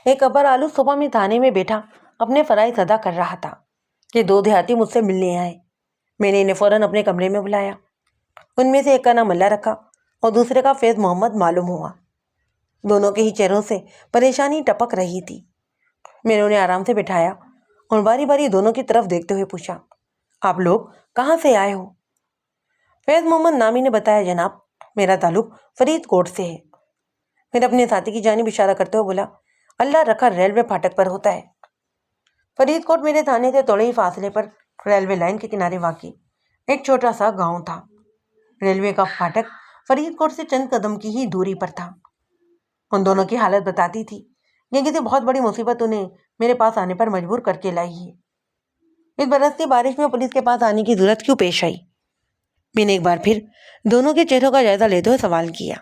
ایک ابر آلو صبح میں تھانے میں بیٹھا اپنے فرائض ادا کر رہا تھا کہ دو دیہاتی مجھ سے ملنے آئے۔ میں نے انہیں فوراً اپنے کمرے میں بلایا۔ ان میں سے ایک کا نام اللہ رکھا اور دوسرے کا فیض محمد معلوم ہوا۔ دونوں کے ہی چہروں سے پریشانی ٹپک رہی تھی۔ میں نے انہیں آرام سے بٹھایا اور باری باری دونوں کی طرف دیکھتے ہوئے پوچھا، آپ لوگ کہاں سے آئے ہو؟ فیض محمد نامی نے بتایا، جناب میرا تعلق فرید کوٹ سے ہے۔ پھر اپنے ساتھی کی جانب اشارہ کرتے ہوئے بولا، اللہ رکھا ریلوے پھاٹک پر ہوتا ہے۔ فرید کوٹ میرے تھانے سے تھوڑے ہی فاصلے پر ریلوے لائن کے کنارے واقع ایک چھوٹا سا گاؤں تھا۔ ریلوے کا پھاٹک فرید کوٹ سے چند قدم کی ہی دوری پر تھا۔ ان دونوں کی حالت بتاتی تھی کہ کسی بہت بڑی مصیبت انہیں میرے پاس آنے پر مجبور کر کے لائی ہے۔ اس برستی بارش میں پولیس کے پاس آنے کی ضرورت کیوں پیش آئی؟ میں نے ایک بار پھر دونوں کے چہروں کا جائزہ لیتے ہوئے سوال کیا۔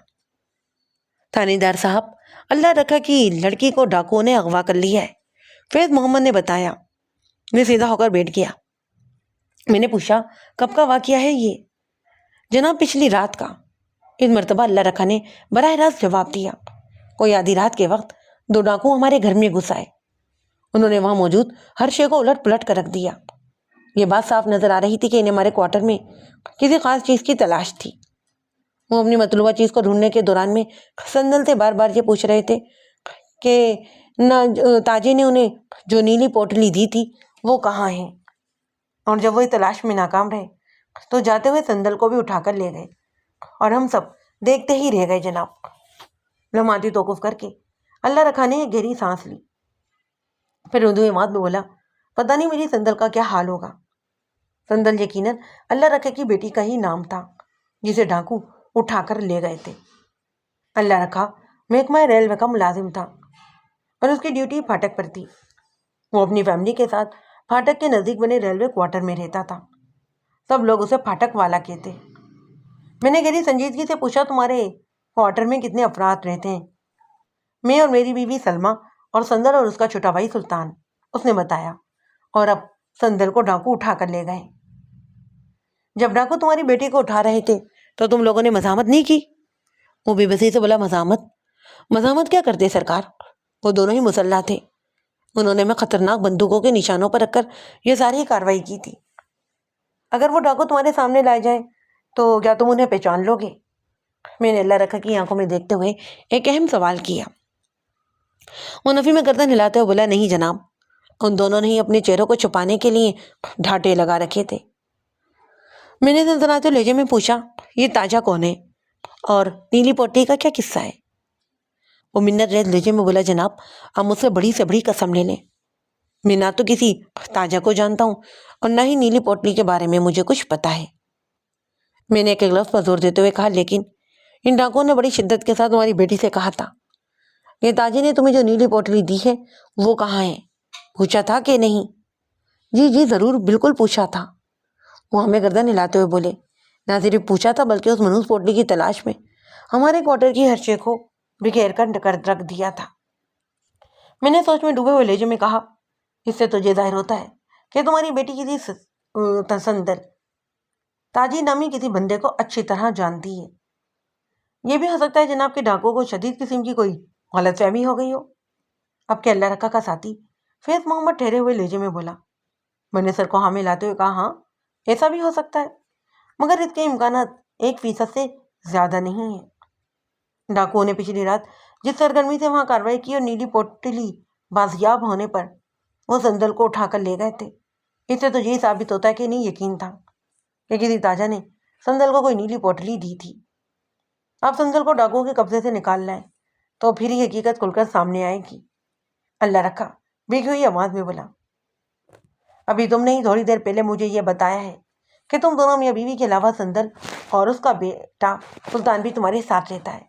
تھانے دار صاحب، اللہ رکھا کی لڑکی کو ڈاکوؤں نے اغوا کر لیا ہے، فیض محمد نے بتایا۔ میں سیدھا ہو کر بیٹھ گیا۔ میں نے پوچھا، کب کا واقعہ ہے یہ؟ جناب پچھلی رات کا۔ اس مرتبہ اللہ رکھا نے براہ راست جواب دیا۔ کوئی آدھی رات کے وقت دو ڈاکو ہمارے گھر میں گھس آئے۔ انہوں نے وہاں موجود ہر شے کو الٹ پلٹ کر رکھ دیا۔ یہ بات صاف نظر آ رہی تھی کہ انہیں ہمارے کوارٹر میں کسی خاص چیز کی تلاش تھی۔ وہ اپنی مطلوبہ چیز کو ڈھونڈنے کے دوران میں سندل سے بار بار یہ پوچھ رہے تھے کہ تاجے نے انہیں جو نیلی پوٹلی دی تھی وہ کہاں ہے، اور جب وہ تلاش میں ناکام رہے تو جاتے ہوئے سندل کو بھی اٹھا کر لے گئے، اور ہم سب دیکھتے ہی رہ گئے۔ جناب لمحاتی توقف کر کے اللہ رکھا نے ایک گہری سانس لی، پھر اردو اعتماد میں بولا، پتہ نہیں میری سندل کا کیا حال ہوگا۔ سندل یقیناً اللہ رکھا کی بیٹی کا ہی نام تھا جسے ڈاکو اٹھا کر لے گئے تھے۔ اللہ رکھا محکمہ ریلوے کا ملازم تھا اور اس کی ڈیوٹی پھاٹک پر تھی۔ وہ اپنی فیملی کے ساتھ پھاٹک کے نزدیک بنے ریلوے کوارٹر میں رہتا تھا۔ سب لوگ اسے پھاٹک والا کہتے۔ میں نے گہری سنجیدگی سے پوچھا، تمہارے کوارٹر میں کتنے افراد رہتے ہیں؟ میں اور میری بیوی سلمہ اور سندل اور اس کا چھوٹا بھائی سلطان، اس نے بتایا۔ اور اب سندل کو ڈاکو اٹھا کر لے گئے۔ جب ڈاکو تمہاری بیٹی کو اٹھا رہے تھے تو تم لوگوں نے مزاحمت نہیں کی؟ وہ بے بسی سے بولا، مزاحمت کیا کرتے سرکار؟ وہ دونوں ہی مسلح تھے۔ انہوں نے میں خطرناک بندوقوں کے نشانوں پر رکھ کر یہ ساری کارروائی کی تھی۔ اگر وہ ڈاکو تمہارے سامنے لائے جائیں تو کیا تم انہیں پہچان لو گے؟ میں نے اللہ رکھا کی آنکھوں میں دیکھتے ہوئے ایک اہم سوال کیا۔ وہ نفی میں گردن ہلاتے ہوئے بولا، نہیں جناب، ان دونوں نے ہی اپنے چہروں کو چھپانے کے لیے ڈھاٹے لگا رکھے تھے۔ میں نے سنسناتے لہجے میں پوچھا، یہ تاجا کون ہے اور نیلی پوٹی کا کیا قصہ ہے؟ وہ منت ریز لہجے میں بولا، جناب آپ مجھ سے بڑی قسم لے لیں، میں نہ تو کسی تاجا کو جانتا ہوں اور نہ ہی نیلی پوٹلی کے بارے میں مجھے کچھ پتا ہے۔ میں نے ایک لفظ پر زور دیتے ہوئے کہا، لیکن ان ڈاکوؤں نے بڑی شدت کے ساتھ تمہاری بیٹی سے کہا تھا کہ تاجے نے تمہیں جو نیلی پوٹلی دی ہے وہ کہاں ہے؟ پوچھا تھا کہ نہیں؟ جی ضرور، بالکل پوچھا تھا، وہ ہمیں گردن ہلاتے ہوئے بولے۔ نہ صرف پوچھا تھا بلکہ اس منحوس پوٹلی کی تلاش میں ہمارے کوارٹر کی ہر شے کو بکھیر کر رکھ دیا تھا۔ میں نے سوچ میں ڈوبے ہوئے لہجے میں کہا، اس سے تو یہ ظاہر ہوتا ہے کہ تمہاری بیٹی کسی سندل تاجی نامی کسی بندے کو اچھی طرح جانتی ہے۔ یہ بھی ہو سکتا ہے جناب کہ ڈاکو کو شدید قسم کی کوئی غلط فہمی ہو گئی ہو۔ اب کہ اللہ رکھا کا ساتھی فیض محمد ٹھہرے ہوئے لہجے میں بولا۔ میں نے سر کو ہاں میں لاتے ہوئے کہا، ہاں ایسا بھی ہو سکتا ہے، مگر اس کے امکانات 1% سے زیادہ نہیں ہیں۔ ڈاکوؤں نے پچھلی رات جس سرگرمی سے وہاں کارروائی کی اور نیلی پوٹلی بازیاب ہونے پر وہ سندل کو اٹھا کر لے گئے تھے، اس سے تو یہی ثابت ہوتا ہے کہ نہیں یقین تھا کہ کسی تاجا نے سندل کو کوئی نیلی پوٹلی دی تھی۔ آپ سندل کو ڈاکوؤں کے قبضے سے نکال لائیں تو پھر ہی حقیقت کھل کر سامنے آئے گی۔ اللہ رکھا بھیگی ہوئی آواز میں بولا، ابھی تم نے ہی تھوڑی دیر پہلے مجھے یہ بتایا ہے کہ تم دونوں میاں بیوی کے علاوہ سندل اور اس کا بیٹا سلطان بھی تمہارے ساتھ رہتا ہے۔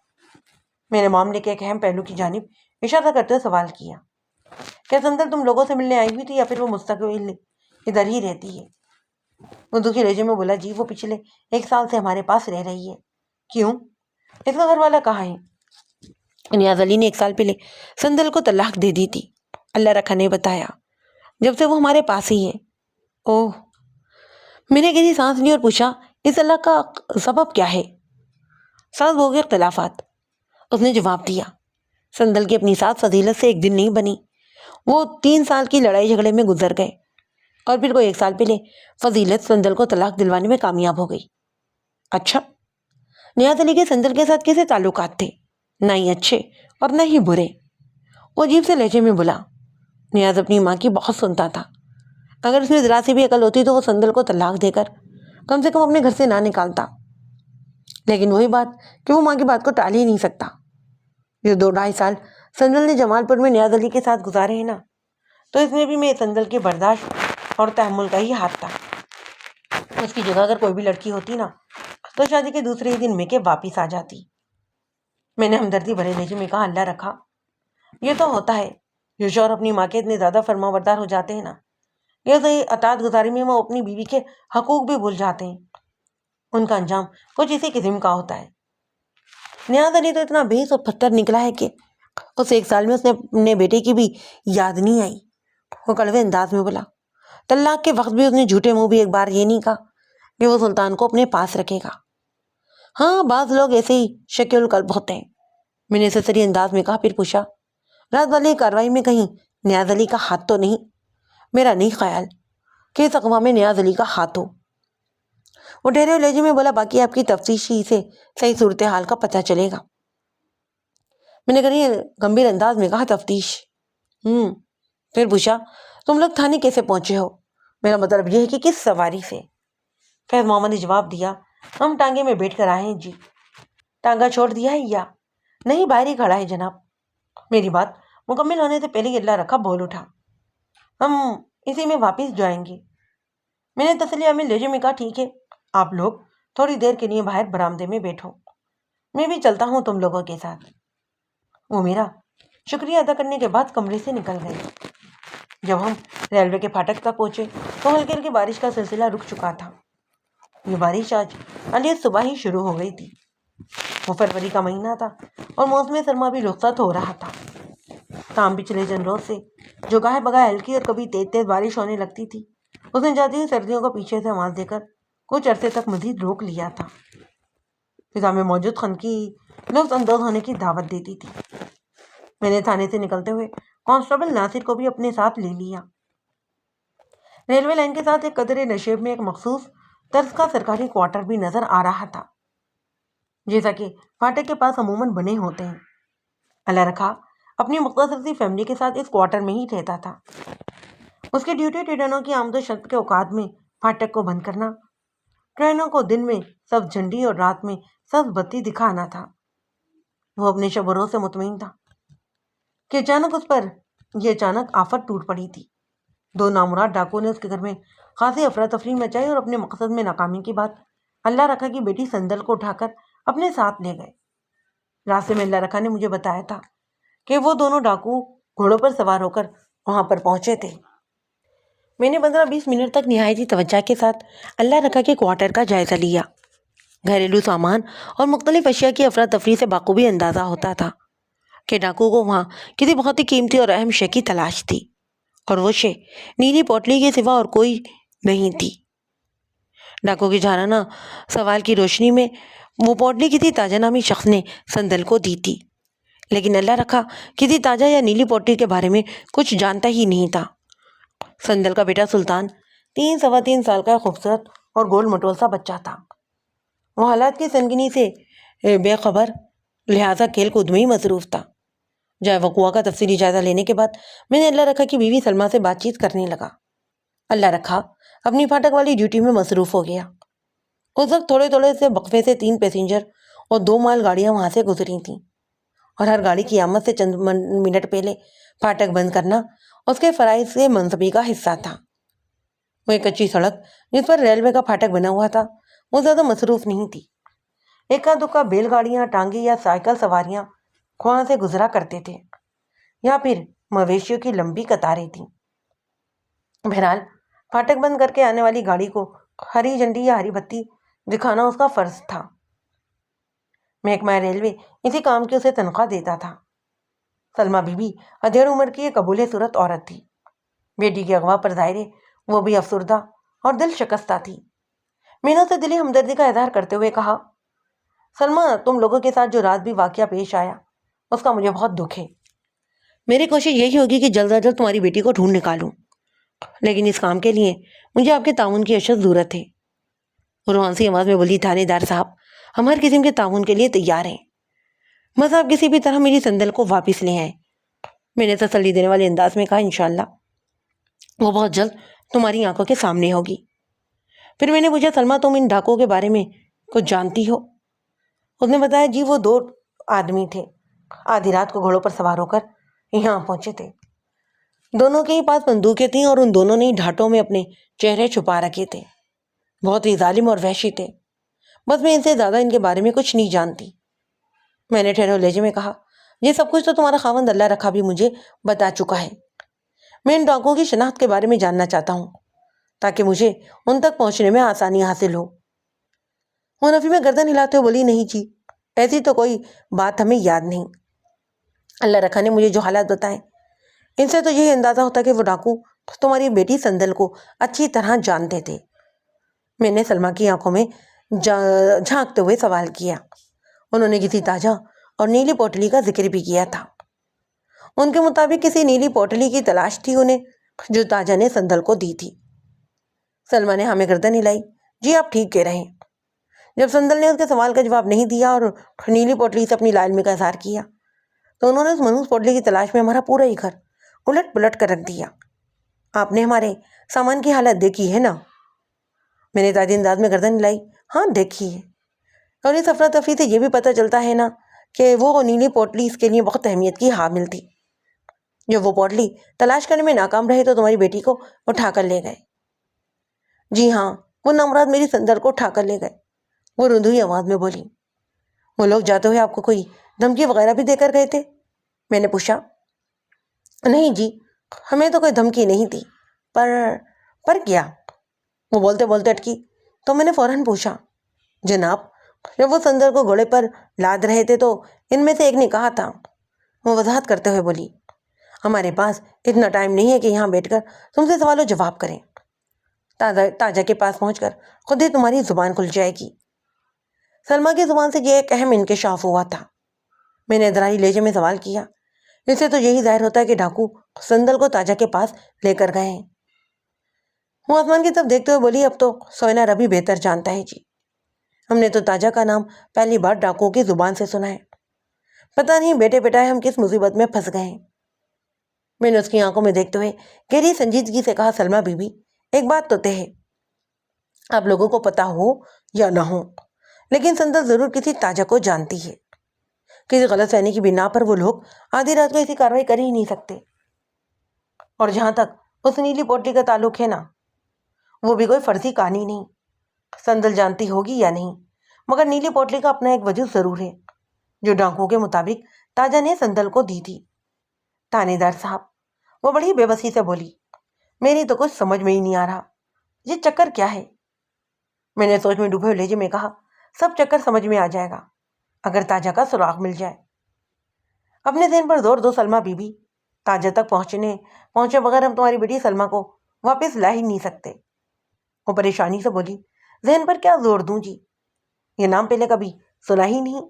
میں نے معاملے کے ایک اہم پہلو کی جانب اشارہ کرتے ہوئے سوال کیا، کیا سندل تم لوگوں سے ملنے آئی ہوئی تھی یا پھر وہ مستقل ادھر ہی رہتی ہے؟ وہ دکھی لہجے میں بولا، جی وہ پچھلے 1 سال سے ہمارے پاس رہ رہی ہے۔ کیوں؟ اس کا گھر والا کہاں ہے؟ نیاز علی نے 1 سال پہلے سندل کو طلاق دے دی تھی، اللہ رکھا نے بتایا، جب سے وہ ہمارے پاس ہی ہے۔ اوہ، میں نے گہری سانس لی اور پوچھا، اس طلاق کا سبب کیا ہے؟ ساز بہو کے اختلافات، اس نے جواب دیا۔ سندل کی اپنی ساتھ فضیلت سے ایک دن نہیں بنی. وہ 3 سال کی لڑائی جھگڑے میں گزر گئے اور پھر کوئی 1 سال پہلے فضیلت سندل کو طلاق دلوانے میں کامیاب ہو گئی. اچھا. نیاز علی کے سندل کے ساتھ کیسے تعلقات تھے؟ نہ ہی اچھے اور نہ ہی برے. وہ عجیب سے لہجے میں بولا. نیاز اپنی ماں کی بہت سنتا تھا. اگر اس میں ذرا سی بھی عقل ہوتی تو وہ سندل کو طلاق دے کر کم سے کم اپنے گھر سے نہ نکالتا. لیکن وہی بات کہ وہ ماں کی بات کو ٹال ہی نہیں سکتا. یہ 2-2.5 سال سندل نے جمال پور میں نیاز علی کے ساتھ گزارے ہیں نا، تو اس میں بھی میں سندل کی برداشت اور تحمل کا ہی ہاتھ تھا. اس کی جگہ اگر کوئی بھی لڑکی ہوتی نا تو شادی کے دوسرے ہی دن میں کے واپس آ جاتی. میں نے ہمدردی بھرے لہجے میں کہا، اللہ رکھا. یہ تو ہوتا ہے، جو شوہر اپنی ماں کے اتنے زیادہ فرما بردار ہو جاتے ہیں نا، یہ صحیح اطاعت گزاری میں وہ اپنی بیوی کے حقوق بھی بھول جاتے ہیں. ان کا انجام کچھ اسی قسم کا ہوتا ہے. نیاز علی تو اتنا بھیس اور پتھر نکلا ہے کہ اس 1 سال میں اس نے اپنے بیٹے کی بھی یاد نہیں آئی. وہ کڑوے انداز میں بولا. طلاق کے وقت بھی اس نے جھوٹے منہ بھی ایک بار یہ نہیں کہا کہ وہ سلطان کو اپنے پاس رکھے گا. ہاں، بعض لوگ ایسے ہی شکل القلب ہوتے ہیں. میں نے سسری انداز میں کہا. پھر پوچھا، رات والی کارروائی میں کہیں نیاز علی کا ہاتھ تو نہیں؟ میرا نہیں خیال کہ اس اقوام میں نیاز علی کا ہاتھ ہو. وہ ڈھیرے ہوئے لہجے میں بولا. باقی آپ کی تفتیش ہی سے صحیح صورتحال کا پتہ چلے گا. میں نے کہا گمبھیر انداز میں کہا. تفتیش؟ پھر پوچھا، تم لوگ تھانے کیسے پہنچے ہو؟ میرا مطلب یہ ہے کہ کس سواری سے؟ فیض محمد نے جواب دیا، ہم ٹانگے میں بیٹھ کر آئے ہیں جی. ٹانگا چھوڑ دیا ہے یا نہیں؟ باہر ہی کھڑا ہے جناب. میری بات مکمل ہونے سے پہلے اللہ رکھا بول اٹھا، ہم اسی میں واپس جائیں گے. میں نے تسلیہ میں لہجے میں کہا، ٹھیک ہے، آپ لوگ تھوڑی دیر کے لیے باہر برآمدے میں بیٹھو، میں بھی چلتا ہوں تم لوگوں کے ساتھ. وہ میرا شکریہ ادا کرنے کے بعد کمرے سے نکل گئے. جب ہم ریلوے کے پھاٹک تک پہنچے تو ہلکی ہلکی بارش کا سلسلہ رک چکا تھا. یہ بارش آج علی صبح ہی شروع ہو گئی تھی. وہ فروری کا مہینہ تھا اور موسم سرما بھی رخصت ہو رہا تھا. تاہم پچھلے چند روز سے جو گاہے بگاہے ہلکی اور کبھی تیز تیز بارش ہونے لگتی تھی، اس نے جاتی ہوئی سردیوں کو پیچھے سے آواز دے کر کچھ عرصے تک مزید روک لیا تھا. فضا میں موجود خنقی لطف اندوز ہونے کی دعوت دیتی تھی. میں نے تھانے سے نکلتے ہوئے کانسٹیبل ناصر کو بھی اپنے ساتھ لے لیا. ریلوے لائن کے ساتھ ایک قدرے نشیب میں ایک مخصوص طرز کا سرکاری کوارٹر بھی نظر آ رہا تھا، جیسا کہ فاٹک کے پاس عموماً بنے ہوتے ہیں. اللہ رکھا اپنی مختصر سی فیملی کے ساتھ اس کوارٹر میں ہی رہتا تھا. اس کی ڈیوٹی ٹرینوں کی آمد و شرط کے اوقات میں فاٹک کو بند کرنا، ٹرینوں کو دن میں سبز جھنڈی اور رات میں سبز بتی دکھانا تھا. وہ اپنے شب و روز سے مطمئن تھا کہ اچانک اس پر یہ اچانک آفت ٹوٹ پڑی تھی. 2 نامراد ڈاکو نے اس کے گھر میں خاصی افراتفری مچائی اور اپنے مقصد میں ناکامی کی بات اللہ رکھا کی بیٹی سندل کو اٹھا کر اپنے ساتھ لے گئے. راستے میں اللہ رکھا نے مجھے بتایا تھا کہ وہ دونوں ڈاکو گھوڑوں پر سوار ہو کر وہاں پر پہنچے تھے. میں نے 15-20 منٹ تک نہایت ہی توجہ کے ساتھ اللہ رکھا کے کوارٹر کا جائزہ لیا. گھریلو سامان اور مختلف اشیاء کی افراتفری سے بخوبی اندازہ ہوتا تھا کہ ڈاکو کو وہاں کسی بہت ہی قیمتی اور اہم شے کی تلاش تھی، اور وہ شے نیلی پوٹلی کے سوا اور کوئی نہیں تھی. ڈاکو کی جھانانہ سوال کی روشنی میں وہ پوٹلی کسی تاجہ نامی شخص نے سندل کو دی تھی، لیکن اللہ رکھا کسی تاجہ یا نیلی پوٹلی کے بارے میں کچھ جانتا ہی نہیں تھا. سندل کا بیٹا سلطان 3-3.25 سال کا خوبصورت اور گول مٹول سا بچہ تھا. وہ حالات کی سنگینی سے بے خبر، لہٰذا کھیل کود میں ہی مصروف تھا. جائے وقوع کا تفصیلی جائزہ لینے کے بعد میں نے اللہ رکھا کی بیوی سلمہ سے بات چیت کرنے لگا. اللہ رکھا اپنی پھاٹک والی ڈیوٹی میں مصروف ہو گیا. اس وقت تھوڑے تھوڑے سے وقفے سے 3 پیسنجر اور 2 مال گاڑیاں وہاں سے گزری تھیں، اور ہر گاڑی کی آمد سے چند منٹ پہلے پھاٹک بند کرنا اس کے فرائض سے منصبی کا حصہ تھا. وہ ایک کچی سڑک جس پر ریلوے کا پھاٹک بنا ہوا تھا وہ زیادہ مصروف نہیں تھی. ایکا دکا بیل گاڑیاں، ٹانگے یا سائیکل سواریاں وہاں سے گزرا کرتے تھے، یا پھر مویشیوں کی لمبی قطاریں تھیں. بہرحال پھاٹک بند کر کے آنے والی گاڑی کو ہری جھنڈی یا ہری بتی دکھانا اس کا فرض تھا. محکمہ ریلوے اسی کام کی اسے تنخواہ دیتا تھا. سلمہ بی بی ادھیڑ عمر کی ایک قبول صورت عورت تھی. بیٹی کے اغوا پر ظاہر وہ بھی افسردہ اور دل شکستہ تھی. میں نے اسے دلی ہمدردی کا اظہار کرتے ہوئے کہا، سلمہ، تم لوگوں کے ساتھ جو رات بھی واقعہ پیش آیا اس کا مجھے بہت دکھ ہے. میری کوشش یہی ہوگی کہ جلد از جلد تمہاری بیٹی کو ڈھونڈ نکالوں، لیکن اس کام کے لیے مجھے آپ کے تعاون کی اشد ضرورت ہے۔ روحانسی آواز میں بولی تھانے دار صاحب، ہم ہر قسم کے تعاون کے لیے تیار ہیں، بس آپ کسی بھی طرح میری سندل کو واپس لے آئیں۔ میں نے تسلی دینے والے انداز میں کہا انشاءاللہ وہ بہت جلد تمہاری آنکھوں کے سامنے ہوگی۔ پھر میں نے پوچھا سلمہ تم ان ڈاکوؤں کے بارے میں کچھ جانتی ہو؟ اس نے بتایا جی وہ 2 آدمی تھے، آدھی رات کو گھوڑوں پر سوار ہو کر یہاں پہنچے تھے، دونوں کے ہی پاس بندوقیں تھیں اور ان دونوں نے ہی ڈھاٹوں میں اپنے چہرے چھپا رکھے تھے، بہت ہی ظالم اور وحشی تھے، بس میں ان سے زیادہ ان کے بارے میں کچھ نہیں جانتی۔ میں نے ٹھہرے لہجے میں کہا یہ سب کچھ تو تمہارا خاوند اللہ رکھا بھی مجھے بتا چکا ہے، میں ان ڈاکوؤں کی شناخت کے بارے میں جاننا چاہتا ہوں تاکہ مجھے ان تک پہنچنے میں آسانی حاصل ہو۔ منفی میں گردن ہلاتے ہوئے بولی نہیں جی، ایسی تو کوئی بات ہمیں یاد نہیں، اللہ رکھا نے مجھے جو حالات بتائے ان سے تو یہی اندازہ ہوتا کہ وہ ڈاکو تمہاری بیٹی سندل کو اچھی طرح جانتے تھے۔ میں نے سلمہ کی آنکھوں میں جھانکتے ہوئے سوال کیا۔ انہوں نے کسی تاجہ اور نیلی پوٹلی کا ذکر بھی کیا تھا، ان کے مطابق کسی نیلی پوٹلی کی تلاش تھی انہیں جو تاجہ نے سندل کو دی تھی۔ سلمہ نے ہمیں گردن ہلائی، جی آپ ٹھیک کہہ رہے ہیں۔ جب سندل نے اس کے سوال کا جواب نہیں دیا اور نیلی پوٹلی سے اپنی لا علمی کا اظہار کیا تو انہوں نے اس منحوس پوٹلی کی تلاش میں ہمارا پورا ہی گھر الٹ پلٹ کر رکھ دیا۔ آپ نے ہمارے سامان کی حالت دیکھی ہے نا؟ میں نے تازی انداز میں گردن ہلائی، ہاں دیکھی ہے، اور اس افراتفری سے یہ بھی پتہ چلتا ہے نا کہ وہ نیلی پوٹلی اس کے لیے بہت اہمیت کی حامل تھی۔ جب وہ پوٹلی تلاش کرنے میں ناکام رہے تو تمہاری بیٹی کو اٹھا کر لے گئے۔ جی ہاں، وہ نامراد میری سندل کو اٹھا کر لے گئے، وہ رندوئی آواز میں بولی۔ وہ لوگ جاتے ہوئے آپ کو کوئی دھمکی وغیرہ بھی دے کر گئے تھے؟ میں نے پوچھا۔ نہیں جی، ہمیں تو کوئی دھمکی نہیں تھی، پر کیا؟ وہ بولتے بولتے اٹکی تو میں نے فوراً پوچھا جناب جب وہ سندل کو گھوڑے پر لاد رہے تھے تو ان میں سے ایک نے کہا تھا، وہ وضاحت کرتے ہوئے بولی ہمارے پاس اتنا ٹائم نہیں ہے کہ یہاں بیٹھ کر تم سے سوال و جواب کریں، تاجہ کے پاس پہنچ کر خود ہی تمہاری زبان کھل جائے گی۔ سلمہ کی زبان سے یہ ایک اہم انکشاف ہوا تھا۔ میں نے ادرائی لہجے میں سوال کیا، اس سے تو یہی ظاہر ہوتا ہے کہ ڈاکو سندل کو تاجہ کے پاس لے کر گئے ہیں۔ وہ آسمان کی طرف دیکھتے ہوئے بولی اب تو سوئنا ربی بہتر جانتا ہے جی، ہم نے تو تاجہ کا نام پہلی بار ڈاکوؤں کی زبان سے سنا ہے، پتہ نہیں بیٹے بیٹائے ہم کس مصیبت میں پھنس گئے ہیں۔ میں نے اس کی آنکھوں میں دیکھتے ہوئے گہری سنجیدگی سے کہا سلمہ بی بی ایک بات تو طے ہے، آپ لوگوں کو پتہ ہو یا نہ ہو لیکن سندل ضرور کسی تاجہ کو جانتی ہے، کسی غلط فہمی کی بنا پر وہ لوگ آدھی رات کو ایسی کاروائی کر ہی نہیں سکتے۔ اور جہاں تک اس نیلی پوٹلی کا تعلق ہے نا، وہ بھی کوئی فرضی کہانی نہیں، سندل جانتی ہوگی یا نہیں مگر نیلی پوٹلی کا اپنا ایک وجود ضرور ہے جو ڈاکوؤں کے مطابق تاجہ نے سندل کو دی تھی۔ تھانے دار صاحب، وہ بڑی بے بسی سے بولی، میری تو کچھ سمجھ میں ہی نہیں آ رہا، یہ چکر کیا ہے؟ میں نے سوچ میں ڈوبے ہوئے لہجے میں کہا سب چکر سمجھ میں آ جائے گا اگر تاجہ کا سراغ مل جائے۔ اپنے ذہن پر زور دو سلمہ بی بی، تاجہ تک پہنچے بغیر ہم تمہاری بیٹی سلمہ کو واپس لا ہی نہیں سکتے۔ وہ پریشانی سے بولی ذہن پر کیا زور دوں جی، یہ نام پہلے کبھی سنا ہی نہیں۔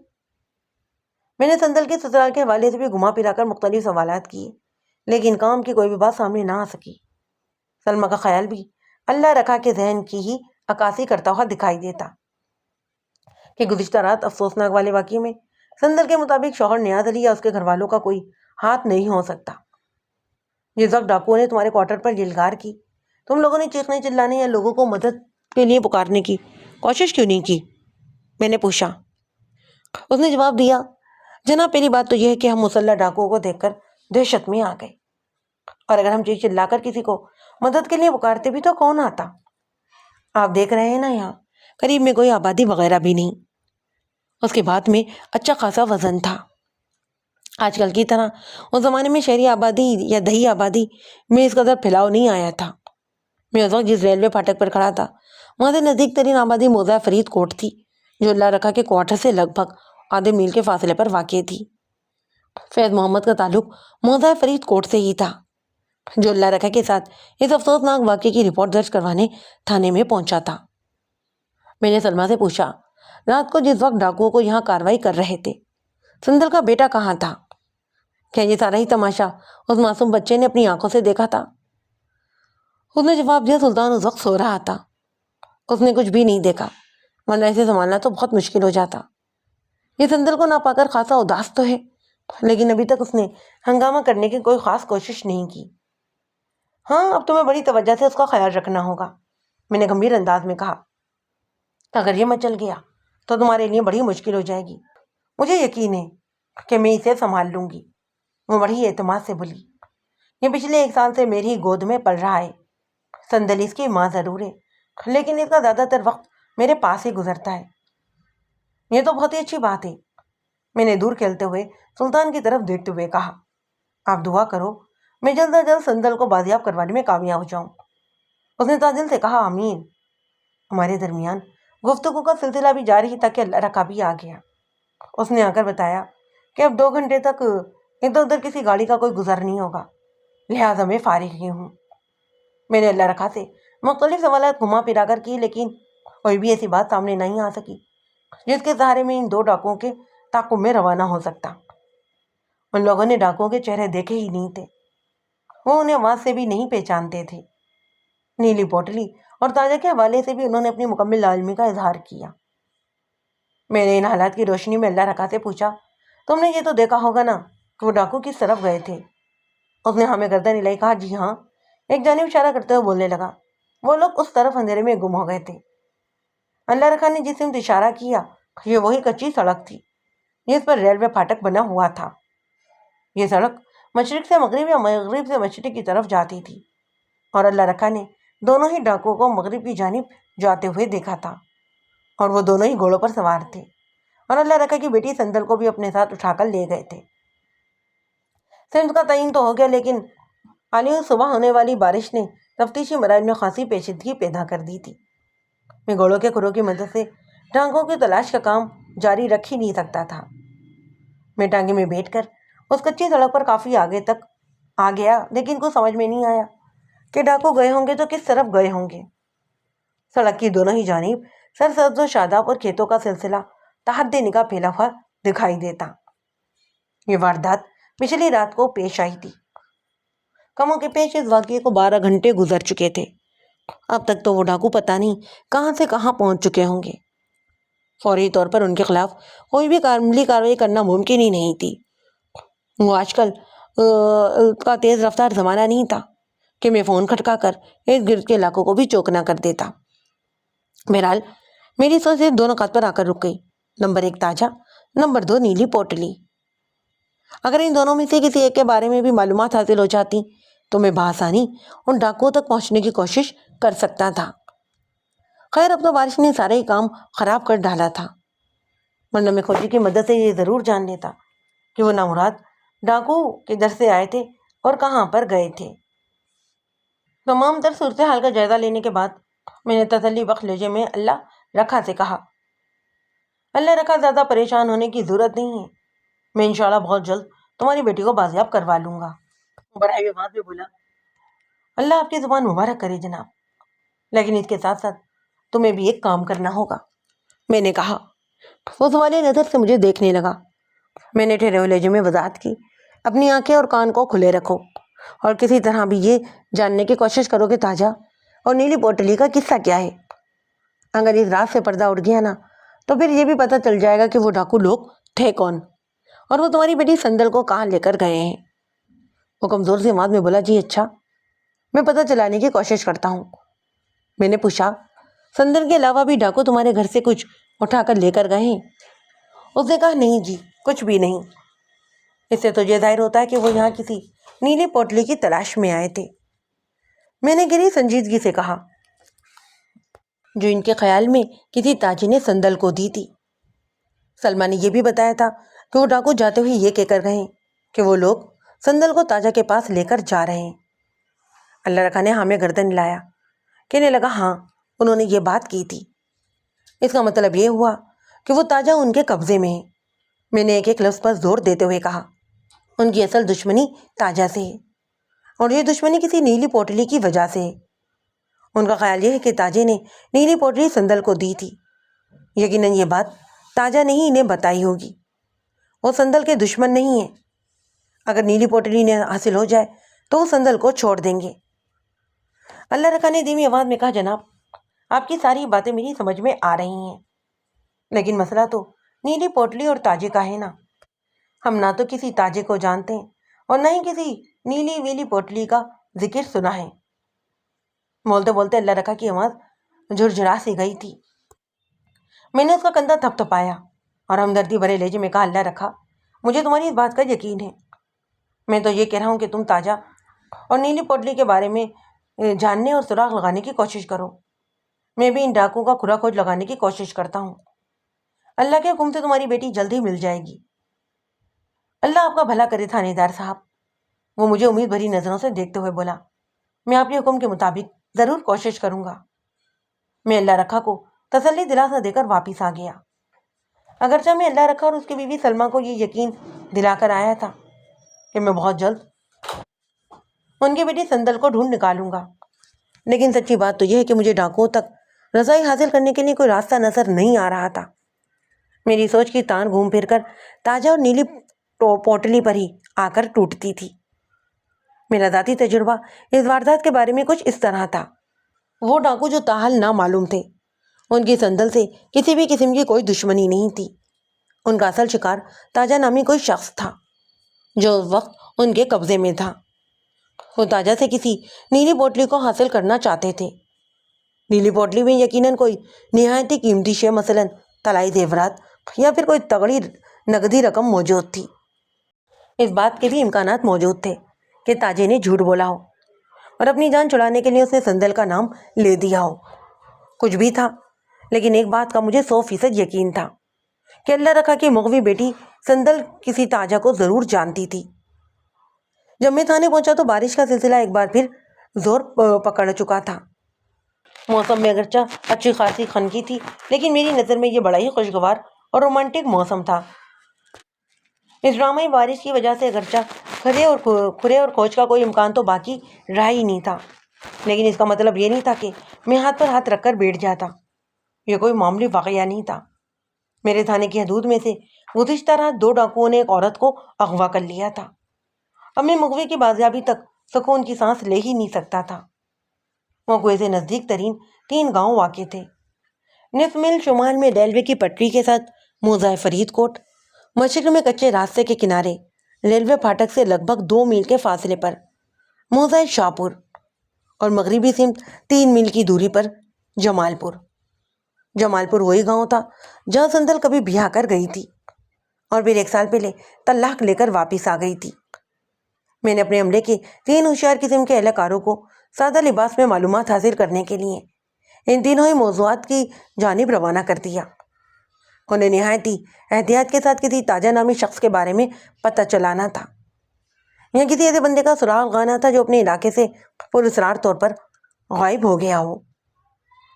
میں نے سندل کے سسرال کے حوالے سے بھی گھما پھرا کر مختلف سوالات کیے لیکن کام کی کوئی بھی بات سامنے نہ آ سکی۔ سلمہ کا خیال بھی اللہ رکھا کے ذہن کی ہی عکاسی کرتا ہوا دکھائی دیتا کہ گزشتہ رات افسوسناک والے واقعے میں سندل کے مطابق شوہر نیاز علی یا اس کے گھر والوں کا کوئی ہاتھ نہیں ہو سکتا۔ جس وقت ڈاکوؤں نے تمہارے کوارٹر پر یلغار کی تم لوگوں نے چیخنے چلانے یا لوگوں کو مدد کے لیے پکارنے کی کوشش کیوں نہیں کی؟ میں نے پوچھا۔ اس نے جواب دیا جناب پہلی بات تو یہ ہے کہ ہم مسلح ڈاکوؤں کو دیکھ کر دہشت میں آ گئے، اور اگر ہم چیخ چلا کر کسی کو مدد کے لیے پکارتے بھی تو کون آتا؟ آپ دیکھ رہے ہیں نا یہاں قریب میں کوئی آبادی وغیرہ بھی نہیں، اس کے بعد میں اچھا خاصا وزن تھا۔ آج کل کی طرح اس زمانے میں شہری آبادی یا دیہی آبادی میں اس قدر پھیلاؤ نہیں آیا تھا۔ میں اس وقت جس ریلوے پھاٹک پر کھڑا تھا وہاں سے نزدیک ترین آبادی موضع فرید کوٹ تھی جو اللہ رکھا کے کوارٹر سے لگ بھگ آدھے میل کے فاصلے پر واقع تھی۔ فیض محمد کا تعلق موضع فرید کوٹ سے ہی تھا جو اللہ رکھا کے ساتھ اس افسوسناک واقعے کی رپورٹ درج کروانے تھانے میں پہنچا تھا۔ میں نے سلمہ سے پوچھا رات کو جس وقت ڈاکوؤں کو یہاں کاروائی کر رہے تھے سندل کا بیٹا کہاں تھا؟ کیا یہ سارا ہی تماشا اس معصوم بچے نے اپنی آنکھوں سے دیکھا تھا؟ اس نے جواب دیا، سلطان اس وقت سو رہا تھا، اس نے کچھ بھی نہیں دیکھا، ورنہ اسے سنبھالنا تو بہت مشکل ہو جاتا۔ یہ سندل کو نہ پا کر خاصا اداس تو ہے، لیکن ابھی تک اس نے ہنگامہ کرنے کی کوئی خاص کوشش نہیں کی۔ ہاں، اب تمہیں بڑی توجہ سے اس کا خیال رکھنا ہوگا، میں نے گمبھیر انداز میں کہا۔ اگر یہ مچل گیا تو تمہارے لیے بڑی مشکل ہو جائے گی۔ مجھے یقین ہے کہ میں اسے سنبھال لوں گی، وہ بڑی اعتماد سے بولی۔ یہ پچھلے 1 سال سے میری گود میں پل رہا ہے۔ سندل اس کی ماں ضرور ہے، لیکن اس کا زیادہ تر وقت میرے پاس ہی گزرتا ہے۔ یہ تو بہت ہی اچھی بات ہے، میں نے دور کھیلتے ہوئے سلطان کی طرف دیکھتے ہوئے کہا۔ آپ دعا کرو میں جلد از جلد سندل کو بازیاب کروانے میں کامیاب ہو جاؤں۔ اس نے تعجل سے کہا، آمین۔ ہمارے درمیان گفتگو کا سلسلہ بھی جاری ہی تھا کہ اللہ رکھا بھی آ گیا۔ اس نے آ کر بتایا کہ اب 2 گھنٹے تک ادھر ادھر کسی گاڑی کا کوئی گزر نہیں ہوگا، لہٰذا میں فارغ ہی ہوں۔ میں نے اللہ رکھا سے مختلف سوالات گھما پھرا کر کی، لیکن کوئی بھی ایسی بات سامنے نہیں آ سکی جس کے سہارے میں ان 2 ڈاکوؤں کے تعاقب میں روانہ ہو سکتا۔ ان لوگوں نے ڈاکوؤں کے چہرے دیکھے ہی نہیں تھے، وہ انہیں آواز سے بھی نہیں پہچانتے تھے۔ نیلی پوٹلی اور تاجہ کے حوالے سے بھی انہوں نے اپنی مکمل لاعلمی کا اظہار کیا۔ میں نے ان حالات کی روشنی میں اللہ رکھا سے پوچھا، تم نے یہ تو دیکھا ہوگا نا کہ وہ ڈاکو کس طرف گئے تھے؟ اس نے ہمیں گردن ہلائی، کہا، جی ہاں۔ ایک جانب اشارہ کرتے ہوئے بولنے لگا، وہ لوگ اس طرف اندھیرے میں گم ہو گئے تھے۔ اللہ رکھا نے جس سمت اشارہ کیا یہ وہی کچی سڑک تھی جس پر ریلوے پھاٹک بنا ہوا تھا۔ یہ سڑک مشرق سے مغرب یا مغرب سے مشرق کی طرف جاتی تھی، اور اللہ رکھا نے دونوں ہی ڈاکوؤں کو مغرب کی جانب جاتے ہوئے دیکھا تھا، اور وہ دونوں ہی گھوڑوں پر سوار تھے، اور اللہ رکھا کی بیٹی سندل کو بھی اپنے ساتھ اٹھا کر لے گئے تھے۔ سمت کا تعین تو ہو گیا، لیکن عالیہ صبح ہونے والی بارش نے تفتیشی مراحل میں خاصی پیچیدگی پیدا کر دی تھی۔ میں گھوڑوں کے کھروں کی مدد سے ٹانگوں کی تلاش کا کام جاری رکھ ہی نہیں سکتا تھا۔ میں ٹانگے میں بیٹھ کر اس کچی سڑک پر کافی آگے تک آ گیا، لیکن کچھ سمجھ میں نہیں آیا کہ ڈاکو گئے ہوں گے تو کس طرف گئے ہوں گے۔ سڑک کی دونوں ہی جانب سرسبز و شاداب اور کھیتوں کا سلسلہ تحت نگاہ پھیلا ہوا دکھائی دیتا۔ یہ واردات پچھلی رات کو پیش آئی تھی۔ کموں کے پیش اس واقعے کو 12 گھنٹے گزر چکے تھے۔ اب تک تو وہ ڈاکو پتہ نہیں کہاں سے کہاں پہنچ چکے ہوں گے۔ فوری طور پر ان کے خلاف کوئی بھی عملی کارروائی کرنا ممکن ہی نہیں تھی۔ وہ آج کل کا تیز رفتار زمانہ نہیں تھا کہ میں فون کھٹکا کر ارد گرد کے علاقوں کو بھی چوکنا کر دیتا۔ بہرحال میری سوچ صرف 2 نکات پر آ کر رک گئی، نمبر 1 تاجہ، نمبر 2 نیلی پوٹلی۔ اگر ان دونوں میں سے کسی ایک کے بارے میں بھی معلومات حاصل ہو جاتی تو میں بآسانی ان ڈاکوؤں تک پہنچنے کی کوشش کر سکتا تھا۔ خیر، اب تو بارش نے سارے ہی کام خراب کر ڈالا تھا، ورنہ میں کھوجی کی مدد سے یہ ضرور جان لیتا کہ وہ نامراد ڈاکو کدھر سے آئے تھے اور کہاں پر گئے تھے۔ تمام تر صورتحال کا جائزہ لینے کے بعد میں نے تسلی بخش لہجے میں اللہ رکھا سے کہا، اللہ رکھا، زیادہ پریشان ہونے کی ضرورت نہیں ہے، میں انشاءاللہ بہت جلد تمہاری بیٹی کو بازیاب کروا لوں گا۔ بڑھائی آواز میں بولا، اللہ آپ کی زبان مبارک کرے جناب، لیکن اس کے ساتھ ساتھ تمہیں بھی ایک کام کرنا ہوگا، میں نے کہا۔ وہ سوالیہ نظر سے مجھے دیکھنے لگا۔ میں نے ٹھہرے ہوئے لہجے میں وضاحت کی، اپنی آنکھیں اور کان کو کھلے رکھو اور کسی طرح بھی یہ جاننے کی کوشش کرو کہ تاجہ اور نیلی پوٹلی کا قصہ کیا ہے۔ اگر اس رات سے پردہ اٹھ گیا نا تو پھر یہ بھی پتہ چل جائے گا کہ وہ ڈاکو لوگ تھے کون، اور وہ تمہاری بیٹی سندل کو کہاں لے کر گئے ہیں۔ وہ کمزور سی آواز میں بولا، جی اچھا، میں پتہ چلانے کی کوشش کرتا ہوں۔ میں نے پوچھا، سندل کے علاوہ بھی ڈاکو تمہارے گھر سے کچھ اٹھا کر لے کر گئے ہیں؟ اس نے کہا، نہیں جی، کچھ بھی نہیں۔ اس سے تو یہ ظاہر ہوتا ہے کہ وہ یہاں کسی نیلی پوٹلی کی تلاش میں آئے تھے، میں نے گہری سنجیدگی سے کہا، جو ان کے خیال میں کسی تاجر نے سندل کو دی تھی۔ سلمہ نے یہ بھی بتایا تھا کہ وہ ڈاکو جاتے ہوئے یہ کہہ کر گئے کہ وہ لوگ سندل کو تاجہ کے پاس لے کر جا رہے ہیں۔ اللہ رکھا نے ہمیں گردن ہلایا، کہنے لگا، ہاں انہوں نے یہ بات کی تھی۔ اس کا مطلب یہ ہوا کہ وہ تاجہ ان کے قبضے میں ہے۔ میں نے ایک ایک لفظ پر زور دیتے ہوئے کہا، ان کی اصل دشمنی تاجہ سے ہے، اور یہ دشمنی کسی نیلی پوٹلی کی وجہ سے ہے۔ ان کا خیال یہ ہے کہ تاجے نے نیلی پوٹلی سندل کو دی تھی۔ یقیناً یہ بات تاجہ نے ہی انہیں بتائی ہوگی۔ وہ سندل کے دشمن نہیں ہیں۔ اگر نیلی پوٹلی نے حاصل ہو جائے تو وہ سندل کو چھوڑ دیں گے۔ اللہ رکھا نے دھیمی آواز میں کہا، جناب آپ کی ساری باتیں میری سمجھ میں آ رہی ہیں، لیکن مسئلہ تو نیلی پوٹلی اور تاجے کا ہے نا۔ ہم نہ تو کسی تاجے کو جانتے ہیں اور نہ ہی کسی نیلی ویلی پوٹلی کا ذکر سنا ہے۔ بولتے بولتے اللہ رکھا کی آواز جھرجھرا سی گئی تھی۔ میں نے اس کا کندھا تھپ تھپایا اور ہمدردی بھرے لہجے میں کہا، اللہ رکھا مجھے تمہاری اس بات کا یقین ہے۔ میں تو یہ کہہ رہا ہوں کہ تم تاجہ اور نیلی پوٹلی کے بارے میں جاننے اور سراغ لگانے کی کوشش کرو۔ میں بھی ان ڈاکوں کا کھرا کھوج لگانے کی کوشش کرتا ہوں۔ اللہ کے حکم سے تمہاری بیٹی جلد ہی مل جائے گی۔ اللہ آپ کا بھلا کرے تھانے دار صاحب، وہ مجھے امید بھری نظروں سے دیکھتے ہوئے بولا۔ میں آپ کے حکم کے مطابق ضرور کوشش کروں گا۔ میں اللہ رکھا کو تسلی دلاسا دے کر واپس آ گیا۔ اگرچہ میں اللہ رکھا اور اس کی بیوی سلمہ کو یہ یقین دلا کر آیا تھا کہ میں بہت جلد ان کی بیٹی سندل کو ڈھونڈ نکالوں گا، لیکن سچی بات تو یہ ہے کہ مجھے ڈاکوؤں تک رسائی حاصل کرنے کے لیے کوئی راستہ نظر نہیں آ رہا تھا۔ میری سوچ کی تان گھوم پھر کر تاجہ اور نیلی پوٹلی پر ہی آ کر ٹوٹتی تھی۔ میرا ذاتی تجربہ اس واردات کے بارے میں کچھ اس طرح تھا۔ وہ ڈاکو جو تاحال نامعلوم تھے، ان کی سندل سے کسی بھی قسم کی کوئی دشمنی نہیں تھی۔ ان کا اصل شکار تاجہ نامی کوئی شخص تھا جو اس وقت ان کے قبضے میں تھا۔ وہ تاجہ سے کسی نیلی پوٹلی کو حاصل کرنا چاہتے تھے۔ نیلی پوٹلی میں یقیناً کوئی نہایت ہی قیمتی شے، مثلاً طلائی زیورات یا پھر کوئی تگڑی نقدی رقم موجود تھی۔ اس بات کے بھی امکانات موجود تھے کہ تاجے نے جھوٹ بولا ہو اور اپنی جان چھڑانے کے لیے اس نے سندل کا نام لے دیا ہو۔ کچھ بھی تھا، لیکن ایک بات کا مجھے 100% یقین تھا کہ اللہ رکھا کی مغوی بیٹی سندل کسی تاجہ کو ضرور جانتی تھی۔ جب میں تھانے پہنچا تو بارش کا سلسلہ ایک بار پھر زور پکڑ چکا تھا۔ موسم میں اگرچہ اچھی خاصی خنکی تھی، لیکن میری نظر میں یہ بڑا ہی خوشگوار اور رومانٹک موسم تھا۔ اس ڈرامائی بارش کی وجہ سے اگرچہ کھرے اور کھوج کا کوئی امکان تو باقی رہا ہی نہیں تھا، لیکن اس کا مطلب یہ نہیں تھا کہ میں ہاتھ پر ہاتھ رکھ کر بیٹھ جاتا۔ یہ کوئی معمولی واقعہ نہیں تھا۔ میرے تھانے کی حدود میں سے گزشتہ رات 2 ڈاکوؤں نے ایک عورت کو اغوا کر لیا تھا۔ اب میں مغوی کی بازیابی تک سکون کی سانس لے ہی نہیں سکتا تھا۔ وہ کنویں سے نزدیک ترین 3 گاؤں واقع تھے۔ نصف میل شمال میں ریلوے کی پٹری کے ساتھ موزہ فرید کوٹ، مشرق میں کچے راستے کے کنارے ریلوے پھاٹک سے لگ بھگ 2 میل کے فاصلے پر موزہ شاہ پور، اور مغربی سمت 3 میل کی دوری پر جمال پور۔ جمال پور وہی گاؤں تھا جہاں سندل کبھی بیاہ کر گئی تھی اور پھر 1 سال پہلے طلاق لے کر واپس آ گئی تھی۔ میں نے اپنے عملے کے 3 ہوشیار قسم کے اہلکاروں کو سادہ لباس میں معلومات حاصل کرنے کے لیے ان تینوں ہی موضوعات کی جانب روانہ کر دیا۔ انہیں نہایت ہی احتیاط کے ساتھ کسی تاجہ نامی شخص کے بارے میں پتہ چلانا تھا، یا کسی ایسے بندے کا سراغ لگانا تھا جو اپنے علاقے سے پراسرار طور پر غائب ہو گیا ہو۔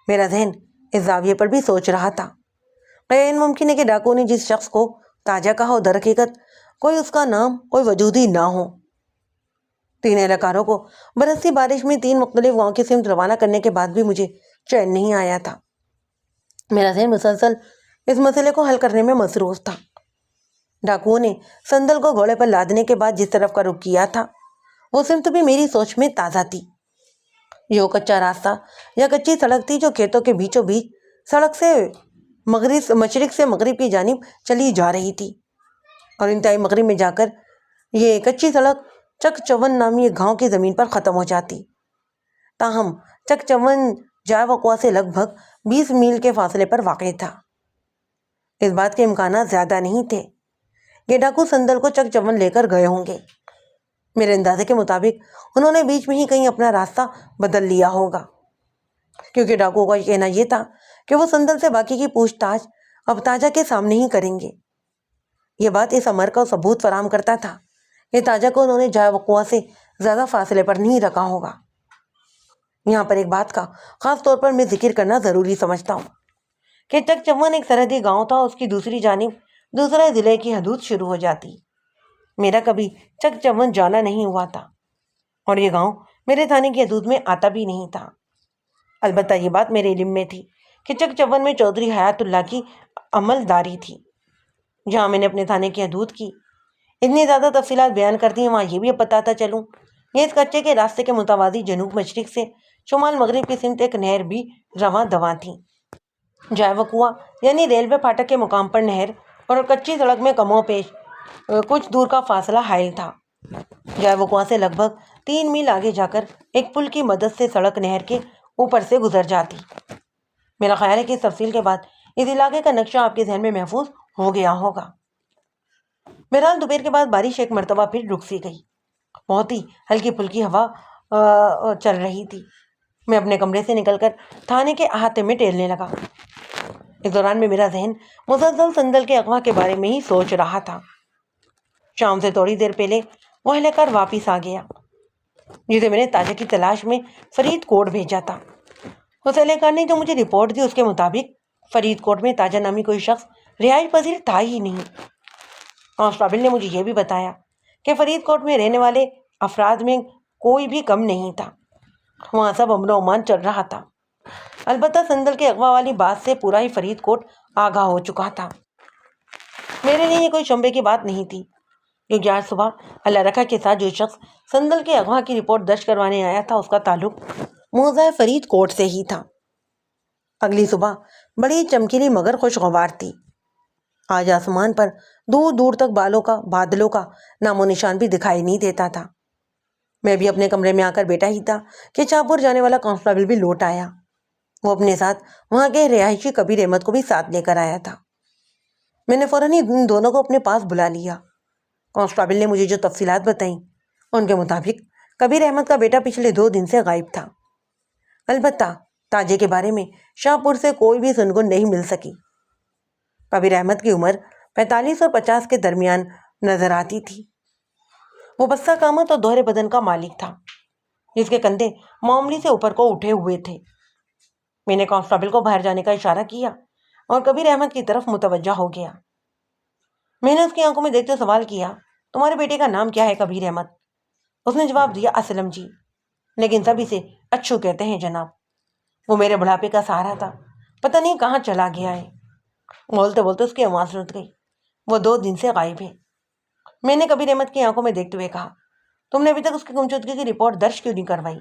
میرا ذہن اس زاویے پر بھی سوچ رہا تھا۔ غیر ممکن ہے کہ ڈاکو نے جس شخص کو تاجہ کہا در حقیقت کوئی اس کا نام کوئی وجود ہی نہ ہو۔ 3 اہلکاروں کو برستی بارش میں 3 مختلف گاؤں کی سمت روانہ کرنے کے بعد بھی مجھے چین نہیں آیا تھا۔ میرا ذہن مسلسل اس مسئلے کو حل کرنے میں مصروف تھا۔ ڈاکوؤں نے سندل کو گھوڑے پر لادنے کے بعد جس طرف کا رخ کیا تھا، وہ سمت بھی میری سوچ میں تازہ تھی۔ یہ کچا راستہ یا کچی سڑک تھی جو کھیتوں کے بیچوں بیچ سڑک سے مشرق سے مغرب کی جانب چلی جا رہی تھی، اور انتہائی مغرب میں جا کر یہ کچی سڑک چک چون نامی ایک گاؤں کی زمین پر ختم ہو جاتی۔ تاہم چک چون جائے وقوع سے لگ بھگ 20 میل کے فاصلے پر واقع تھا۔ اس بات کے امکانات زیادہ نہیں تھے کہ ڈاکو سندل کو چک چون لے کر گئے ہوں گے۔ میرے اندازے کے مطابق انہوں نے بیچ میں ہی کہیں اپنا راستہ بدل لیا ہوگا، کیونکہ ڈاکو کا کہنا یہ تھا کہ وہ سندل سے باقی کی پوچھ تاچھ اب تاجہ کے سامنے ہی کریں گے۔ یہ بات اس امر کا ثبوت فراہم کرتا تھا کہ تاجہ کو انہوں نے جائے وقوع سے زیادہ فاصلے پر نہیں رکھا ہوگا۔ یہاں پر ایک بات کا خاص طور پر میں ذکر کرنا ضروری سمجھتا ہوں کہ چک چون ایک سرحدی گاؤں تھا، اس کی دوسری جانب دوسرے ضلع کی حدود شروع ہو جاتی۔ میرا کبھی چک چون جانا نہیں ہوا تھا اور یہ گاؤں میرے تھانے کی حدود میں آتا بھی نہیں تھا۔ البتہ یہ بات میرے علم میں تھی کہ چک چون میں چودھری حیات اللہ کی عمل داری تھی۔ جہاں میں نے اپنے تھانے کی حدود کی اتنی زیادہ تفصیلات بیان کرتی ہیں وہاں یہ بھی اب بتاتا چلوں، یہ اس کچے کے راستے کے متوازی جنوب مشرق سے شمال مغرب کی سمت ایک نہر بھی رواں دواں تھی۔ جائے وہ کنواں یعنی ریلوے پھاٹک کے مقام پر نہر اور کچی سڑک میں کم و بیش کچھ دور کا فاصلہ حائل تھا۔ جائے وہ کنواں سے لگ بھگ 3 میل آگے جا کر ایک پل کی مدد سے سڑک نہر کے اوپر سے گزر جاتی۔ میرا خیال ہے کہ اس تفصیل کے بعد اس علاقے کا نقشہ آپ کے ذہن میں محفوظ ہو گیا ہوگا۔ بہرحال دوپہر کے بعد بارش ایک مرتبہ پھر رک سی گئی۔ بہت ہی ہلکی پھلکی ہوا چل رہی تھی۔ میں اپنے کمرے سے نکل کر تھانے کے احاطے میں ٹہلنے لگا۔ اس دوران میں میرا ذہن مسلسل سندل کے اغوا کے بارے میں ہی سوچ رہا تھا۔ شام سے تھوڑی دیر پہلے وہ اہلکار واپس آ گیا جسے میں نے تاجہ کی تلاش میں فرید کوٹ بھیجا تھا۔ اس اہلکار نے جو مجھے رپورٹ دی اس کے مطابق فرید کوٹ میں تاجہ نامی کوئی شخص رہائش پذیر تھا ہی نہیں۔ کانسٹیبل نے مجھے یہ بھی بتایا کہ فرید کوٹ میں رہنے والے افراد میں کوئی بھی کم نہیں تھا، وہاں سب امن و امان چل رہا تھا۔ البتہ سندل کے اغوا والی بات سے پورا ہی فرید کوٹ آگاہ ہو چکا تھا۔ میرے لیے یہ کوئی شنبے کی بات نہیں تھی، کیونکہ آج صبح اللہ رکھا کے ساتھ جو شخص سندل کے اغوا کی رپورٹ درج کروانے آیا تھا اس کا تعلق موضع فرید کوٹ سے ہی تھا۔ اگلی صبح بڑی چمکیلی مگر خوشگوار تھی۔ آج آسمان پر دور دور تک بادلوں کا نام و نشان بھی دکھائی نہیں دیتا تھا۔ میں بھی اپنے کمرے میں آ کر بیٹھا ہی تھا کہ شاہپور جانے والا کانسٹیبل بھی لوٹ آیا۔ وہ اپنے ساتھ وہاں کے رہائشی کبیر احمد کو بھی ساتھ لے کر آیا تھا۔ میں نے فوراً ہی ان دونوں کو اپنے پاس بلا لیا۔ کانسٹیبل نے مجھے جو تفصیلات بتائیں ان کے مطابق کبیر احمد کا بیٹا پچھلے 2 دن سے غائب تھا۔ البتہ تاجے کے بارے میں شاہپور سے کوئی بھی سنگن نہیں مل سکی۔ کبیر احمد کی عمر 45 اور 50 کے درمیان نظر آتی تھی۔ وہ بستہ قامت اور دوہرے بدن کا مالک تھا جس کے کندھے معمولی سے اوپر کو اٹھے ہوئے تھے۔ میں نے کانسٹیبل کو باہر جانے کا اشارہ کیا اور کبیر احمد کی طرف متوجہ ہو گیا۔ میں نے اس کی آنکھوں میں دیکھتے سوال کیا، تمہارے بیٹے کا نام کیا ہے کبیر احمد؟ اس نے جواب دیا، اسلم جی، لیکن سب اسے اچھو کہتے ہیں جناب۔ وہ میرے بڑھاپے کا سہارا تھا، پتہ نہیں کہاں چلا گیا ہے۔ بولتے بولتے اس کی آواز رک گئی۔ وہ 2 دن سے غائب ہے۔ میں نے کبیر احمد کی آنکھوں میں دیکھتے ہوئے کہا، تم نے ابھی تک اس کی گمشدگی کی رپورٹ درج کیوں نہیں کروائی؟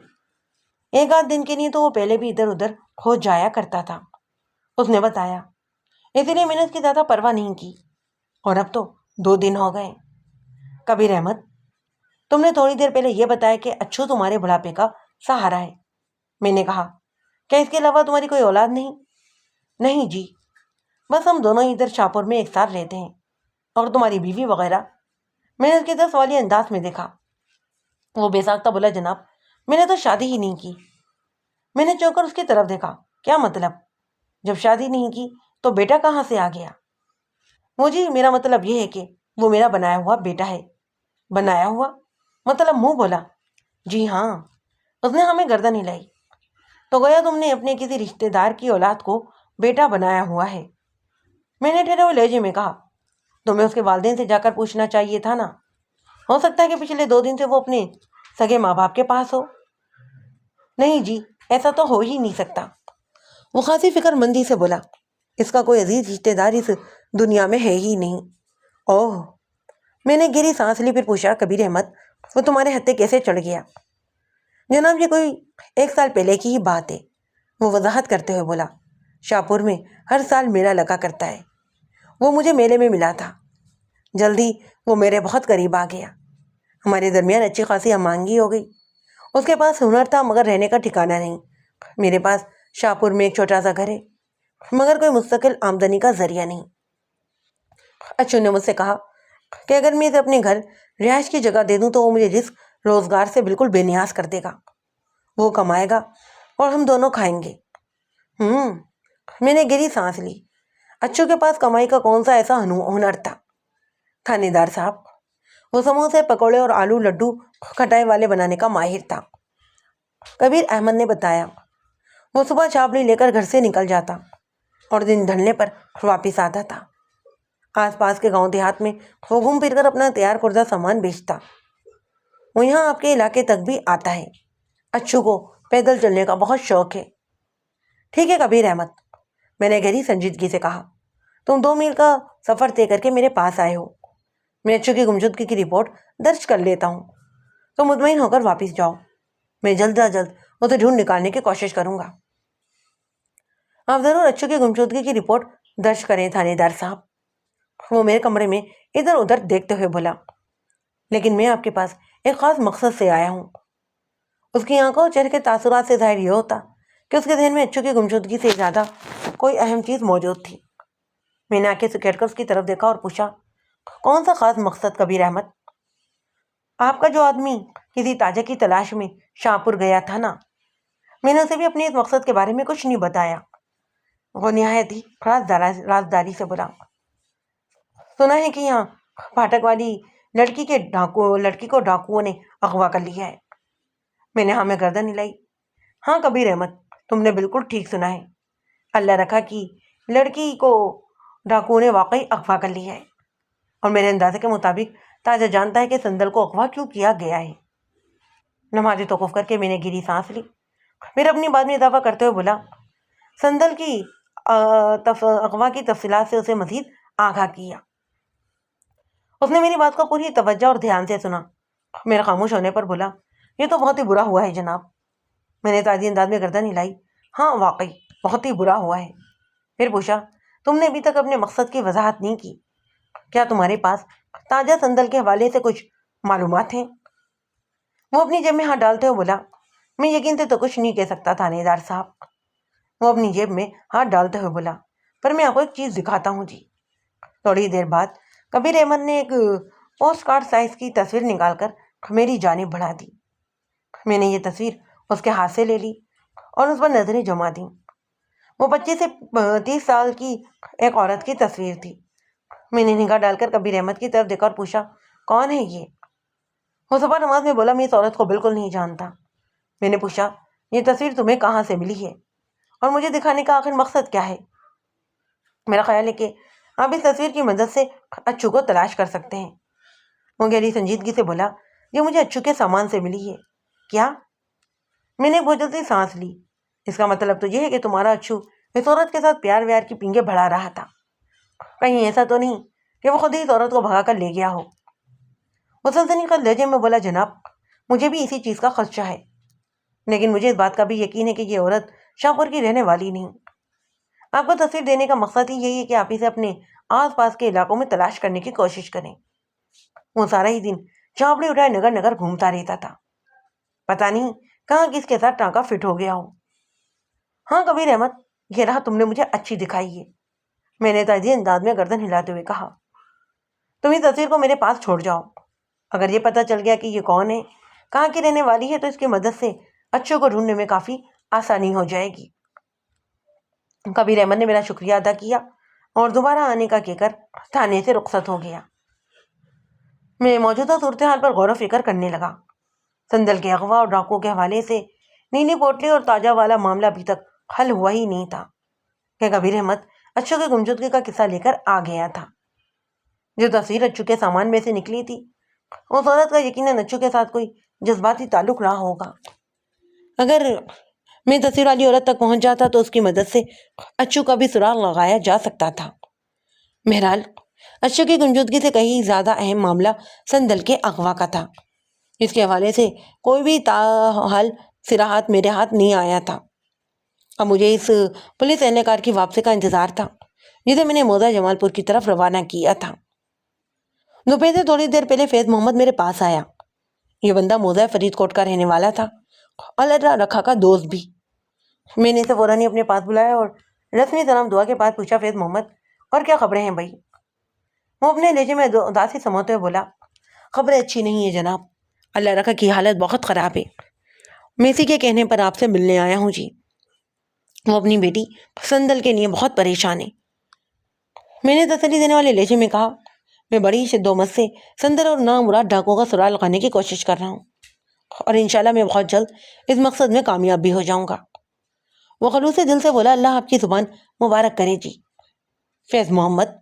1 آدھ دن کے لیے تو وہ پہلے بھی ادھر ادھر کھو جایا کرتا تھا، اس نے بتایا، اسی لیے میں نے اس کی زیادہ پرواہ نہیں کی، اور اب تو 2 دن ہو گئے۔ کبیر احمد، تم نے تھوڑی دیر پہلے یہ بتایا کہ اچھو تمہارے بڑھاپے کا سہارا ہے۔ میں نے کہا، کیا اس کے علاوہ تمہاری کوئی اولاد نہیں؟ نہیں جی، بس ہم دونوں ہی ادھر شاہپور میں ایک ساتھ رہتے ہیں۔ اور تمہاری بیوی وغیرہ؟ میں نے اس کی طرف سوالی انداز میں دیکھا۔ وہ بے ساختہ بولا، جناب میں نے تو شادی ہی نہیں کی۔ میں نے چونک کر اس کی طرف دیکھا، کیا مطلب؟ جب شادی نہیں کی تو بیٹا کہاں سے آ گیا؟ وہ جی، میرا مطلب یہ ہے کہ وہ میرا بنایا ہوا بیٹا ہے۔ بنایا ہوا مطلب؟ منہ بولا۔ جی ہاں، اس نے ہمیں گردن ہلائی۔ تو گویا تم نے اپنے کسی رشتے دار کی اولاد کو بیٹا بنایا ہوا ہے؟ میں نے ٹھہرے ہوئے لہجے میں کہا، تمہیں اس کے والدین سے جا کر پوچھنا چاہیے تھا نا، ہو سکتا ہے کہ پچھلے 2 دن سے وہ اپنے سگے ماں باپ کے پاس ہو۔ نہیں جی، ایسا تو ہو ہی نہیں سکتا۔ وہ خاصی فکر مندی سے بولا، اس کا کوئی عزیز رشتے دار اس دنیا میں ہے ہی نہیں۔ اوہ، میں نے گہری سانس لی، پھر پوچھا، کبیر احمد وہ تمہارے ہتھے کیسے چڑھ گیا؟ جناب یہ کوئی 1 سال پہلے کی ہی بات ہے، وہ وضاحت کرتے ہوئے بولا۔ شاہپور میں ہر سال میلہ لگا کرتا ہے، وہ مجھے میلے میں ملا تھا۔ جلدی وہ میرے بہت قریب آ گیا، ہمارے درمیان اچھی خاصی ہم آہنگی ہو گئی۔ اس کے پاس ہنر تھا مگر رہنے کا ٹھکانہ نہیں۔ میرے پاس شاہپور میں ایک چھوٹا سا گھر ہے مگر کوئی مستقل آمدنی کا ذریعہ نہیں۔ اچھو نے مجھ سے کہا کہ اگر میں اسے اپنے گھر رہائش کی جگہ دے دوں تو وہ مجھے رزق روزگار سے بالکل بے نیاز کر دے گا۔ وہ کمائے گا اور ہم دونوں کھائیں گے۔ میں نے گہری سانس لی۔ اچھو کے پاس کمائی کا کون سا ایسا ہنر تھا؟ تھانے دار صاحب، وہ سموسے، پکوڑے اور آلو لڈو کھٹائی والے بنانے کا ماہر تھا، کبیر احمد نے بتایا۔ وہ صبح چھاپڑی لے کر گھر سے نکل جاتا اور دن ڈھلنے پر واپس آتا تھا۔ آس پاس کے گاؤں دیہات میں وہ گھوم پھر کر اپنا تیار کردہ سامان بیچتا۔ وہ یہاں آپ کے علاقے تک بھی آتا ہے۔ اچھو کو پیدل چلنے کا بہت شوق ہے۔ ٹھیک ہے کبیر احمد، میں نے گہری سنجیدگی سے کہا، تم 2 میل کا سفر طے کر کے میرے پاس آئے ہو، میں اچھو کی گمشدگی کی رپورٹ درج کر لیتا ہوں، تو مطمئن ہو کر واپس جاؤ، میں جلد از جلد اسے ڈھونڈ نکالنے کی کوشش کروں گا۔ آپ ضرور اچھو کی گمشدگی کی رپورٹ درج کریں تھانے دار صاحب۔ وہ میرے کمرے میں ادھر ادھر دیکھتے ہوئے بولا، لیکن میں آپ کے پاس ایک خاص مقصد سے آیا ہوں۔ اس کی آنکھوں اور چہرے کے تاثرات سے ظاہر یہ ہوتا کہ اس کے ذہن میں اچھو کی گمشدگی سے زیادہ کوئی اہم چیز موجود تھی۔ میں نے آنکھیں سکیٹ کر اس کی طرف دیکھا اور پوچھا، کون سا خاص مقصد کبیر احمد؟ آپ کا جو آدمی کسی تاجر کی تلاش میں شاہ پور گیا تھا نا، میں نے اسے بھی اپنے اس مقصد کے بارے میں کچھ نہیں بتایا۔ وہ نہایت ہی رازداری سے بولا، سنا ہے کہ یہاں پھاٹک والی لڑکی کو ڈاکوؤں نے اغوا کر لیا ہے۔ میں نے ہاں میں گردن ہلائی۔ ہاں کبیر احمد، تم نے بالکل ٹھیک سنا ہے، اللہ رکھا کہ لڑکی کو ڈاکوؤں نے واقعی اغوا کر لیا ہے، اور میرے اندازے کے مطابق تاجر جانتا ہے کہ سندل کو اغوا کیوں کیا گیا ہے۔ نماز توقف کر کے میں نے گہری سانس لی، پھر اپنی بات میں اضافہ کرتے ہوئے بولا، سندل کی اغوا کی تفصیلات سے اسے مزید آگاہ کیا۔ اس نے میری بات کو پوری توجہ اور دھیان سے سنا۔ میرے خاموش ہونے پر بولا، یہ تو بہت ہی برا ہوا ہے جناب۔ میں نے تازی انداز میں گردن ہلائی۔ ہاں واقعی بہت ہی برا ہوا ہے۔ پھر پوچھا، تم نے ابھی تک اپنے مقصد کی وضاحت نہیں کی، کیا تمہارے پاس تاجر سندل کے حوالے سے کچھ معلومات ہیں؟ وہ اپنی جیب میں ہاتھ ڈالتے ہوئے بولا، میں یقین سے تو کچھ نہیں کہہ سکتا تھانے دار صاحب۔ وہ اپنی جیب میں ہاتھ ڈالتے ہوئے بولا، پر میں آپ کو ایک چیز دکھاتا ہوں جی۔ تھوڑی دیر بعد کبیر احمد نے ایک پوسٹ کارڈ سائز کی تصویر نکال کر میری جانب بڑھا دی۔ میں نے یہ تصویر اس کے ہاتھ سے لے لی اور اس پر نظریں جما دیں۔ وہ 25 سے 30 سال کی ایک عورت کی تصویر تھی۔ میں نے نگاہ ڈال کر کبیر احمد کی طرف دیکھا اور پوچھا، کون ہے یہ؟ وہ صبح نماز میں بولا، میں اس عورت کو بالکل نہیں جانتا۔ میں نے پوچھا، یہ تصویر تمہیں کہاں سے ملی ہے اور مجھے دکھانے کا آخر مقصد کیا ہے؟ میرا خیال ہے کہ آپ اس تصویر کی مدد سے اچھو کو تلاش کر سکتے ہیں۔ وہ گہری سنجیدگی سے بولا، یہ مجھے اچھو کے سامان سے ملی ہے۔ کیا؟ میں نے بوجھل سی سانس لی۔ اس کا مطلب تو یہ ہے کہ تمہارا اچھو اس عورت کے ساتھ پیار ویار کی پینگیں بڑھا رہا تھا، کہیں ایسا تو نہیں کہ وہ خود ہی اس عورت کو بھگا کر لے گیا ہو؟ وہ سنسنی خیز لہجے میں بولا، جناب مجھے بھی اسی چیز کا خدشہ ہے، لیکن مجھے اس بات کا بھی یقین ہے کہ یہ عورت شاہ پور کی رہنے والی نہیں۔ آپ کو تصویر دینے کا مقصد ہی یہی ہے کہ آپ اسے اپنے آس پاس کے علاقوں میں تلاش کرنے کی کوشش کریں۔ وہ سارا ہی دن چاپڑی اٹھائے نگر نگر گھومتا رہتا تھا، پتہ نہیں کہاں کس کے ساتھ ٹانکا فٹ ہو گیا ہو۔ ہاں کبیر احمد، یہ راہ تم نے مجھے اچھی دکھائی ہے، میں نے تازی انداز میں گردن ہلاتے ہوئے کہا۔ تم اس تصویر کو میرے پاس چھوڑ جاؤ، اگر یہ پتہ چل گیا کہ یہ کون ہے، کہاں کی رہنے والی ہے، تو اس کی مدد سے اچھو کو ڈھونڈنے میں کافی آسانی ہو جائے گی۔ کبیر احمد نے میرا شکریہ ادا کیا اور دوبارہ آنے کا کہہ کر تھانے سے رخصت ہو گیا۔ میں موجودہ صورتحال پر غور و فکر کرنے لگا۔ سندل کے اغوا اور ڈاکو کے حوالے سے نیلی پوٹلی اور تاجہ والا معاملہ ابھی تک حل ہوا ہی نہیں تھا کہ کبیر احمد اچھو کی گمشدگی کا قصہ لے کر آ گیا تھا۔ جو تصویر اچھو کے سامان میں سے نکلی تھی، اس عورت کا یقیناً اچھو کے ساتھ کوئی جذباتی تعلق رہا ہوگا۔ اگر میں تصویر والی عورت تک پہنچ جاتا تو اس کی مدد سے اچھو کا بھی سراغ لگایا جا سکتا تھا۔ بہرحال اچھو کی گمشدگی سے کہیں زیادہ اہم معاملہ سندل کے اغوا کا تھا۔ اس کے حوالے سے کوئی بھی تاحال صراحت میرے ہاتھ نہیں آیا تھا۔ اب مجھے اس پولیس اہلکار کی واپسی کا انتظار تھا جسے میں نے موضع جمال پور کی طرف روانہ کیا تھا۔ دوپہر سے تھوڑی دیر پہلے فیض محمد میرے پاس آیا۔ یہ بندہ موضع فرید کوٹ کا رہنے والا تھا، اللہ رکھا کا دوست بھی۔ میں نے اسے فوراً ہی اپنے پاس بلایا اور رسمی سلام دعا کے بعد پوچھا، فیض محمد، اور کیا خبریں ہیں بھائی؟ وہ اپنے لہجے میں اداسی سماتے ہوئے بولا، خبریں اچھی نہیں ہیں جناب، اللہ رکھا کی حالت بہت خراب ہے، میں اسی کے کہنے پر آپ سے ملنے آیا ہوں جی۔ وہ اپنی بیٹی سندل کے لیے بہت پریشان ہے۔ میں نے تسلی دینے والے لہجے میں کہا، میں بڑی شد و مت سے سندل اور نامراد ڈاکوؤں کا سراغ لگانے کی کوشش کر رہا ہوں، اور انشاءاللہ میں بہت جلد اس مقصد میں کامیاب بھی ہو جاؤں گا۔ وہ خلوص دل سے بولا، اللہ آپ کی زبان مبارک کرے جی۔ فیض محمد،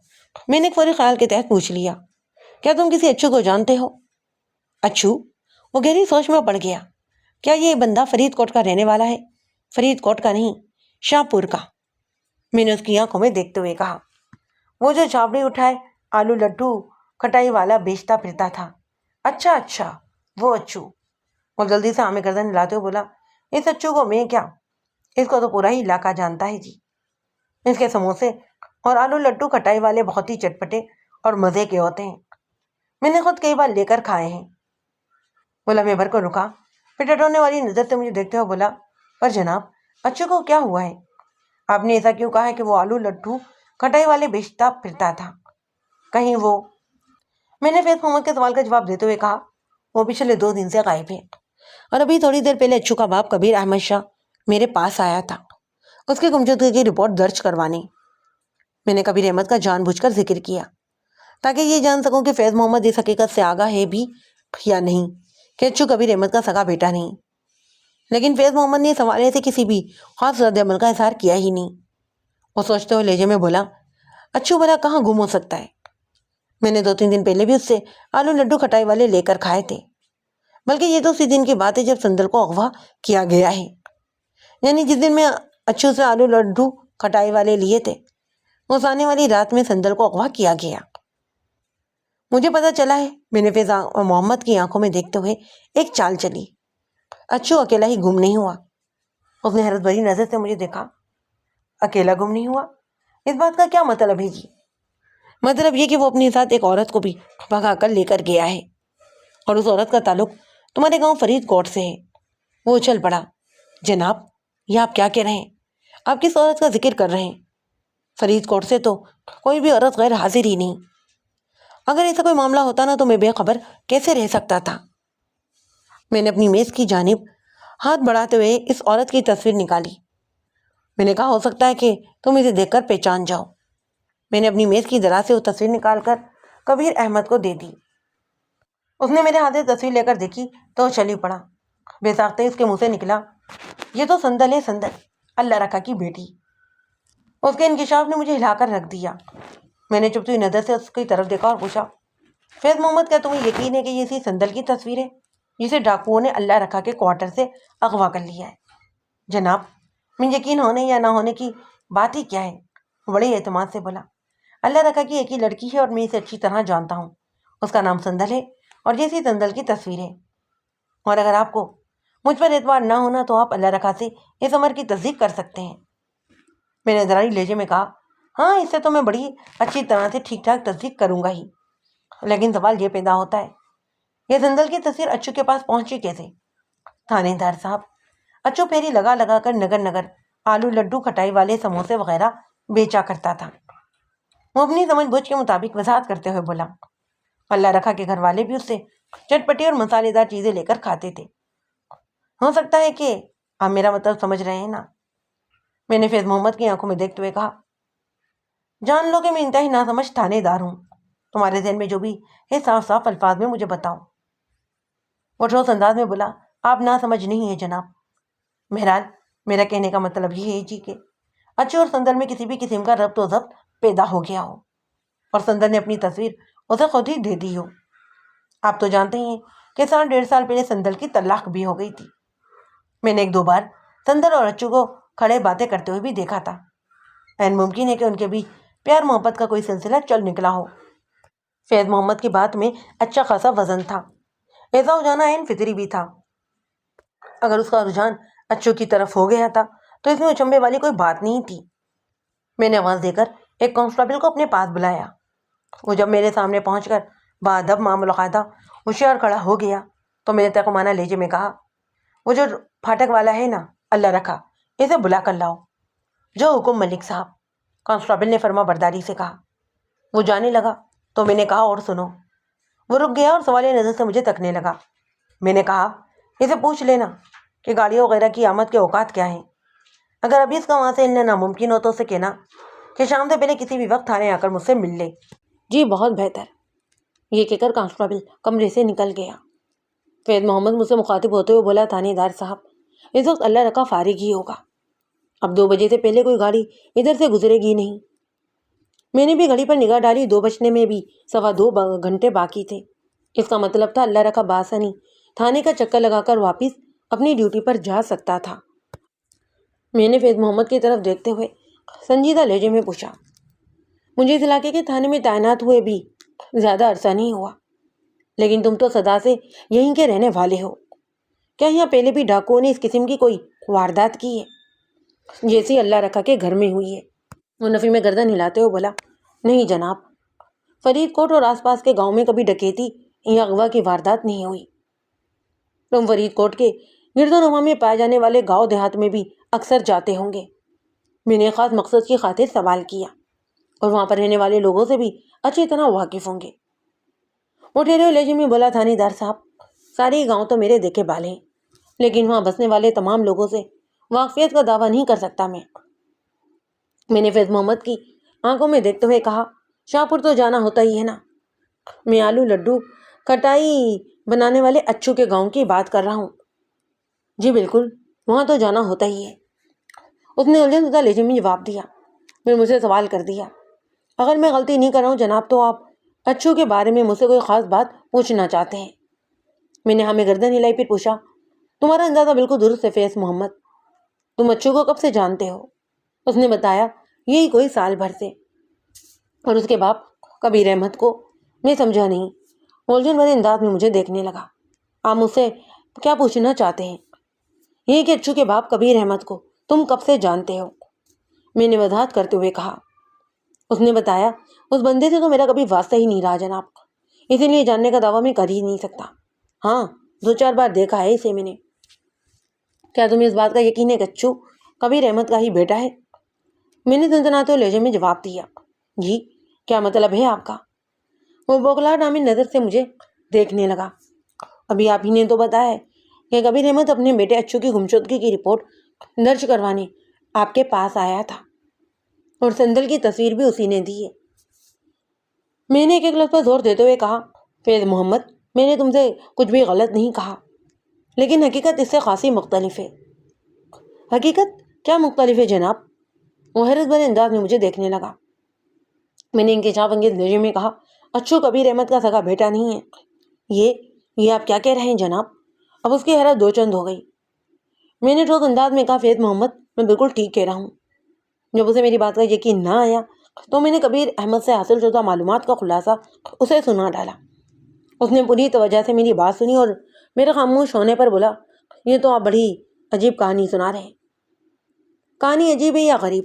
میں نے ایک فوری خیال کے تحت پوچھ لیا، کیا تم کسی اچھو کو جانتے ہو؟ اچھو؟ وہ گہری سوچ میں پڑ گیا۔ کیا یہ بندہ فرید کوٹ کا رہنے والا ہے؟ فرید کوٹ کا نہیں، شاہ پور کا، میں نے اس کی آنکھوں میں دیکھتے ہوئے کہا۔ وہ جو چاپڑی اٹھائے آلو لڈو کھٹائی والا بیچتا پھرتا تھا۔ اچھا اچھا، وہ اچھو۔ وہ جلدی سے ہمیں گردن ہلاتے ہوئے بولا، اس اچھو کو میں کیا، اس کو تو پورا ہی علاقہ جانتا ہے جی۔ اس کے سموسے اور آلو لڈو کھٹائی والے بہت ہی چٹپٹے اور مزے کے ہوتے ہیں، میں نے خود کئی بار لے کر کھائے ہیں۔ وہ لمحے بھر کو رکا، پھر ٹٹولنے والی نظر سے مجھے دیکھتے ہوئے بولا، پر جناب اچھو کو کیا ہوا ہے؟ آپ نے ایسا کیوں کہا ہے کہ وہ آلو لڈو کھٹائی والے بیچتا پھرتا تھا؟ کہیں وہ… میں نے فیض محمد کے سوال کا جواب دیتے ہوئے کہا، وہ پچھلے 2 دن سے غائب ہے، اور ابھی تھوڑی دیر پہلے اچھو کا باپ کبیر احمد شاہ میرے پاس آیا تھا اس کی گمشدگی کی رپورٹ درج کروانے۔ میں نے کبیر احمد کا جان بوجھ کر ذکر کیا تاکہ یہ جان سکوں کہ فیض محمد اس حقیقت سے آگاہ ہے بھی یا نہیں کہ اچھو کبیر احمد کا سگا بیٹا نہیں، لیکن فیض محمد نے اس حوالے سے کسی بھی خاص رد عمل کا اظہار کیا ہی نہیں۔ وہ سوچتے ہوئے لہجے میں بولا، اچھو بھلا کہاں گم ہو سکتا ہے؟ میں نے 2-3 دن پہلے بھی اس سے آلو لڈو کھٹائی والے لے کر کھائے تھے، بلکہ یہ تو اسی دن کی بات ہے جب سندل کو اغوا کیا گیا ہے، یعنی جس دن میں اچھو سے آلو لڈو کھٹائی والے لیے تھے اس آنے والی رات میں سندل کو اغوا کیا گیا۔ مجھے پتا چلا ہے، میں نے فیض محمد کی آنکھوں میں دیکھتے ہوئے ایک چال چلی، اچھو اکیلا ہی گم نہیں ہوا۔ اس نے حیرت بھری نظر سے مجھے دیکھا، اکیلا گم نہیں ہوا؟ اس بات کا کیا مطلب ہے جی؟ مطلب یہ کہ وہ اپنے ساتھ ایک عورت کو بھی بھگا کر لے کر گیا ہے، اور اس عورت کا تعلق تمہارے گاؤں فرید کوٹ سے ہے۔ وہ اچھل پڑا، جناب یہ آپ کیا کہہ رہے ہیں؟ آپ کس عورت کا ذکر کر رہے ہیں؟ فرید کوٹ سے تو کوئی بھی عورت غیر حاضر ہی نہیں۔ اگر ایسا کوئی معاملہ ہوتا نا تو میں بے خبر کیسے رہ سکتا تھا؟ میں نے اپنی میز کی جانب ہاتھ بڑھاتے ہوئے اس عورت کی تصویر نکالی۔ میں نے کہا، ہو سکتا ہے کہ تم اسے دیکھ کر پہچان جاؤ۔ میں نے اپنی میز کی درا سے وہ تصویر نکال کر کبیر احمد کو دے دی۔ اس نے میرے ہاتھ سے تصویر لے کر دیکھی تو چل ہی پڑا۔ بے ساختہ اس کے منہ سے نکلا، یہ تو سندل ہے، سندل، اللہ رکھا کی بیٹی۔ اس کے انکشاف نے مجھے ہلا کر رکھ دیا۔ میں نے چپتی ہوئی نظر سے اس کی طرف دیکھا اور پوچھا، فیض محمد کیا تمہیں یقین ہے کہ یہ اسی سندل کی تصویر ہے جسے ڈاکوؤں نے اللہ رکھا کے کوارٹر سے اغوا کر لیا ہے؟ جناب میں یقین ہونے یا نہ ہونے کی بات ہی کیا ہے، بڑے اعتماد سے بولا، اللہ رکھا کی ایک ہی لڑکی ہے اور میں اسے اچھی طرح جانتا ہوں، اس کا نام سندل ہے اور جیسی سندل کی تصویر ہے۔ اور اگر آپ کو مجھ پر اعتبار نہ ہونا تو آپ اللہ رکھا سے اس عمر کی تصدیق کر سکتے ہیں۔ میں نے دراری لہجے میں کہا، ہاں اس سے تو میں بڑی اچھی طرح سے ٹھیک ٹھاک تصدیق کروں گا ہی، لیکن سوال یہ پیدا ہوتا ہے، یہ سندل کی تصویر اچھو کے پاس پہنچی کیسے؟ تھانے دار صاحب، اچھو پھیری لگا لگا کر نگر نگر آلو لڈو کھٹائی والے سموسے وغیرہ بیچا کرتا تھا۔ وہ اپنی سمجھ بوجھ کے مطابق وضاحت کرتے ہوئے بولا، اللہ رکھا کے گھر والے بھی اس سے چٹپٹی اور مسالے دار چیزیں لے کر کھاتے تھے۔ ہو سکتا ہے کہ آپ میرا مطلب سمجھ رہے ہیں نا؟ میں نے فیض محمد کی آنکھوں میں دیکھتے ہوئے کہا، جان لو کہ میں انتہائی ناسمجھ تھانے دار ہوں، تمہارے ذہن میں جو بھی ہے صاف صاف الفاظ میں مجھے بتاؤ۔ وہ ٹھوس انداز میں بولا، آپ ناسمجھ نہیں ہیں جناب، بہرحال میرا کہنے کا مطلب یہ ہے جی کہ اچھو اور سندل میں کسی بھی قسم کا ربط و ضبط پیدا ہو گیا ہو اور سندل نے اپنی تصویر اسے خود ہی دے دی ہو۔ آپ تو جانتے ہیں کہ 1.5 سال پہلے سندل کی طلاق بھی ہو گئی تھی۔ میں نے 1-2 بار سندل اور اچھو کو کھڑے باتیں کرتے ہوئے بھی دیکھا تھا، عین ممکن ہے کہ ان کے بیچ پیار محبت کا کوئی سلسلہ چل نکلا ہو۔ فیض محمد کی بات میں اچھا خاصا وزن تھا، ایسا ہو جانا عین فطری بھی تھا۔ اگر اس کا رجحان اچھو کی طرف ہو گیا تھا تو اس میں اچنبے والی کوئی بات نہیں تھی۔ میں نے آواز دے کر ایک کانسٹیبل کو اپنے پاس بلایا۔ وہ جب میرے سامنے پہنچ کر بادب معمول قاعدہ ہوشیار کھڑا ہو گیا تو میں نے ترکمانہ لہجے میں کہا، وہ جو پھاٹک والا ہے نا، اللہ رکھا، اسے بلا کر لاؤ۔ جو حکم ملک صاحب، کانسٹیبل نے فرما برداری سے کہا۔ وہ جانے لگا تو میں نے کہا، اور سنو۔ وہ رک گیا اور سوالیہ نظر سے مجھے تکنے لگا۔ میں نے کہا، اسے پوچھ لینا کہ گاڑیوں وغیرہ کی آمد کے اوقات کیا ہیں، اگر ابھی اس کا وہاں سے ہلنا ناممکن ہو تو اسے کہنا کہ شام سے پہلے کسی بھی وقت تھانے آ کر مجھ سے مل لے۔ جی بہت بہتر، یہ کہہ کر کانسٹیبل کمرے سے نکل گیا۔ فیض محمد مجھ سے مخاطب ہوتے ہوئے بولا، تھانے دار صاحب اس وقت اللہ رکھا فارغ ہی ہوگا، اب 2 بجے سے پہلے کوئی گاڑی ادھر سے گزرے گی نہیں۔ میں نے بھی گھڑی پر نگاہ ڈالی، 2 بجنے میں بھی 2.25 گھنٹے باقی تھے۔ اس کا مطلب تھا اللہ رکھا بآسانی تھانے کا چکر لگا کر واپس اپنی ڈیوٹی پر جا سکتا تھا۔ میں نے فیض محمد کی طرف دیکھتے ہوئے سنجیدہ لہجے میں پوچھا، مجھے اس علاقے کے تھانے میں تعینات ہوئے بھی زیادہ عرصہ نہیں ہوا، لیکن تم تو سدا سے یہیں کے رہنے والے ہو۔ کیا یہاں پہلے بھی ڈاکوؤں نے اس قسم کی کوئی واردات کی ہے جیسی اللہ رکھا کے گھر میں ہوئی ہے؟ منفی میں گردن ہلاتے ہوئے بولا، نہیں جناب، فرید کوٹ اور آس پاس کے گاؤں میں کبھی ڈکیتی یا اغوا کی واردات نہیں ہوئی۔ تم فرید کوٹ کے گرد و نواح میں پائے جانے والے گاؤں دیہات میں بھی اکثر جاتے ہوں گے۔ میں نے خاص مقصد کی خاطر سوال کیا، اور وہاں پر رہنے والے لوگوں سے بھی اچھی طرح واقف ہوں گے۔ وہ ٹھہرے ہوئے لہجے میں بولا، تھانے دار صاحب، سارے گاؤں تو میرے دیکھے بالے ہیں، لیکن وہاں بسنے والے تمام لوگوں سے واقفیت کا دعویٰ نہیں کر سکتا میں نے فیض محمد کی آنکھوں میں دیکھتے ہوئے کہا، شاہ پور تو جانا ہوتا ہی ہے نا؟ میں آلو لڈو کھٹائی بنانے والے اچھو کے گاؤں کی بات کر رہا ہوں۔ جی بالکل، وہاں تو جانا ہوتا ہی ہے، اس نے الجھن زدہ لہجے میں جواب دیا۔ پھر مجھے سوال کر دیا، اگر میں غلطی نہیں کر رہا ہوں جناب تو آپ اچھو کے بارے میں مجھ سے کوئی خاص بات پوچھنا چاہتے ہیں؟ میں نے ہمیں گردن ہلائی، پھر پوچھا، تمہارا اندازہ بالکل درست ہے فیض محمد، تم اچھو کو کب سے جانتے ہو؟ اس نے بتایا، یہی کوئی سال بھر سے۔ اور اس کے باپ کبیر احمد کو؟ میں سمجھا نہیں۔ الجھن بھرے انداز میں مجھے دیکھنے لگا۔ آپ مجھ سے کیا پوچھنا چاہتے ہیں؟ یہ کہ اچھو کے باپ کبیر احمد کو تم کب سے جانتے ہو؟ میں نے وضاحت کرتے ہوئے کہا۔ اس نے بتایا، اس بندے سے تو میرا کبھی واسطہ ہی نہیں رہا جناب، اسی لیے جاننے کا دعویٰ میں کر ہی نہیں سکتا۔ ہاں، 2-4 بار دیکھا ہے اسے میں نے۔ کیا تمہیں اس بات کا یقین ہے کہ اچھو کبیر احمد کا ہی بیٹا ہے؟ میں نے سنسناتے ہوئے لہجے میں جواب دیا، جی، کیا مطلب ہے آپ کا؟ وہ بوکھلاہٹ آمیز نظر سے مجھے دیکھنے لگا۔ ابھی آپ ہی نے تو بتایا ہے کہ کبیر احمد اپنے بیٹے اچھو کی گمشدگی کی رپورٹ درج کروانے آپ کے پاس آیا تھا، اور سندل کی تصویر بھی اسی نے دی ہے۔ میں نے ایک لفظ پر زور دیتے ہوئے کہا، فیض محمد، میں نے تم سے کچھ بھی غلط نہیں کہا، لیکن حقیقت اس سے خاصی مختلف ہے۔ حقیقت کیا مختلف ہے جناب؟ وہ حیرت بھرے انداز میں مجھے دیکھنے لگا۔ میں نے انکشاف انگیز لہجے میں کہا، اچھو کبیر احمد کا سگا بیٹا نہیں ہے۔ یہ آپ کیا کہہ رہے ہیں جناب؟ اب اس کی حیرت دو چند ہو گئی۔ میں نے ٹھوس انداز میں کہا، فیض محمد، میں بالکل ٹھیک کہہ رہا ہوں۔ جب اسے میری بات کا یقین نہ آیا تو میں نے کبیر احمد سے حاصل شدہ معلومات کا خلاصہ اسے سنا ڈالا۔ اس نے پوری توجہ سے میری بات سنی اور میرے خاموش ہونے پر بولا، یہ تو آپ بڑی عجیب کہانی سنا رہے ہیں۔ کہانی عجیب ہے یا غریب،